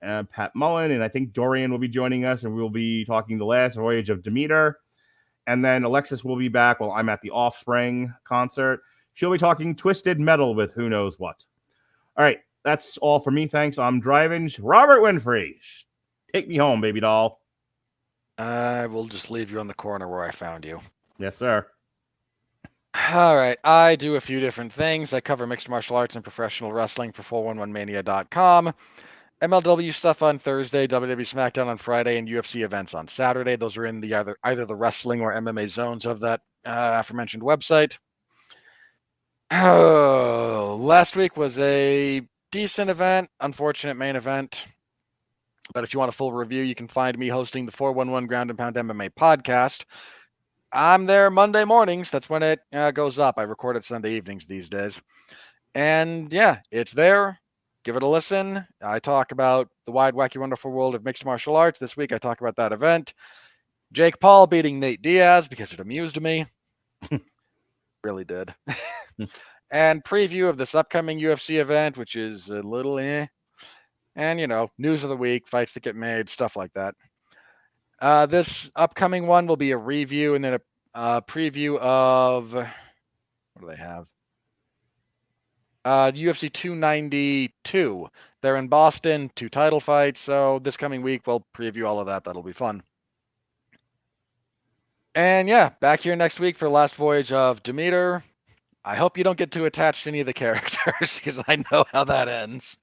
and Pat Mullen, and I think Dorian will be joining us, and we will be talking The Last Voyage of Demeter. And then Alexis will be back while I'm at the Offspring concert. She'll be talking Twisted Metal with who knows what. All right, that's all for me. Thanks. I'm driving. Robert Winfree, take me home, baby doll. I will just leave you on the corner where I found you. Yes, sir. All right. I do a few different things. I cover mixed martial arts and professional wrestling for 411mania.com. MLW stuff on Thursday, WWE SmackDown on Friday, and UFC events on Saturday. Those are in the either the wrestling or MMA zones of that aforementioned website. Oh, last week was a decent event, unfortunate main event. But if you want a full review, you can find me hosting the 411 Ground and Pound MMA podcast. I'm there Monday mornings. That's when it goes up. I record it Sunday evenings these days. And yeah, it's there. Give it a listen. I talk about the wide, wacky, wonderful world of mixed martial arts. This week, I talk about that event. Jake Paul beating Nate Diaz because it amused me. Really did. And preview of this upcoming UFC event, which is a little And, news of the week, fights that get made, stuff like that. This upcoming one will be a review and then a preview of, what do they have? UFC 292. They're in Boston, 2 title fights. So this coming week, we'll preview all of that. That'll be fun. And yeah, back here next week for Last Voyage of Demeter. I hope you don't get too attached to any of the characters because I know how that ends.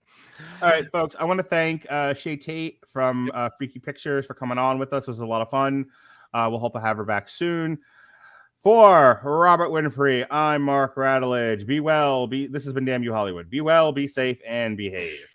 All right, folks. I want to thank Chae Tate from Freaky Pictures for coming on with us. It was a lot of fun. We'll hope to have her back soon. For Robert Winfree, I'm Mark Radulich. Be well. This has been Damn You Hollywood. Be well, be safe, and behave.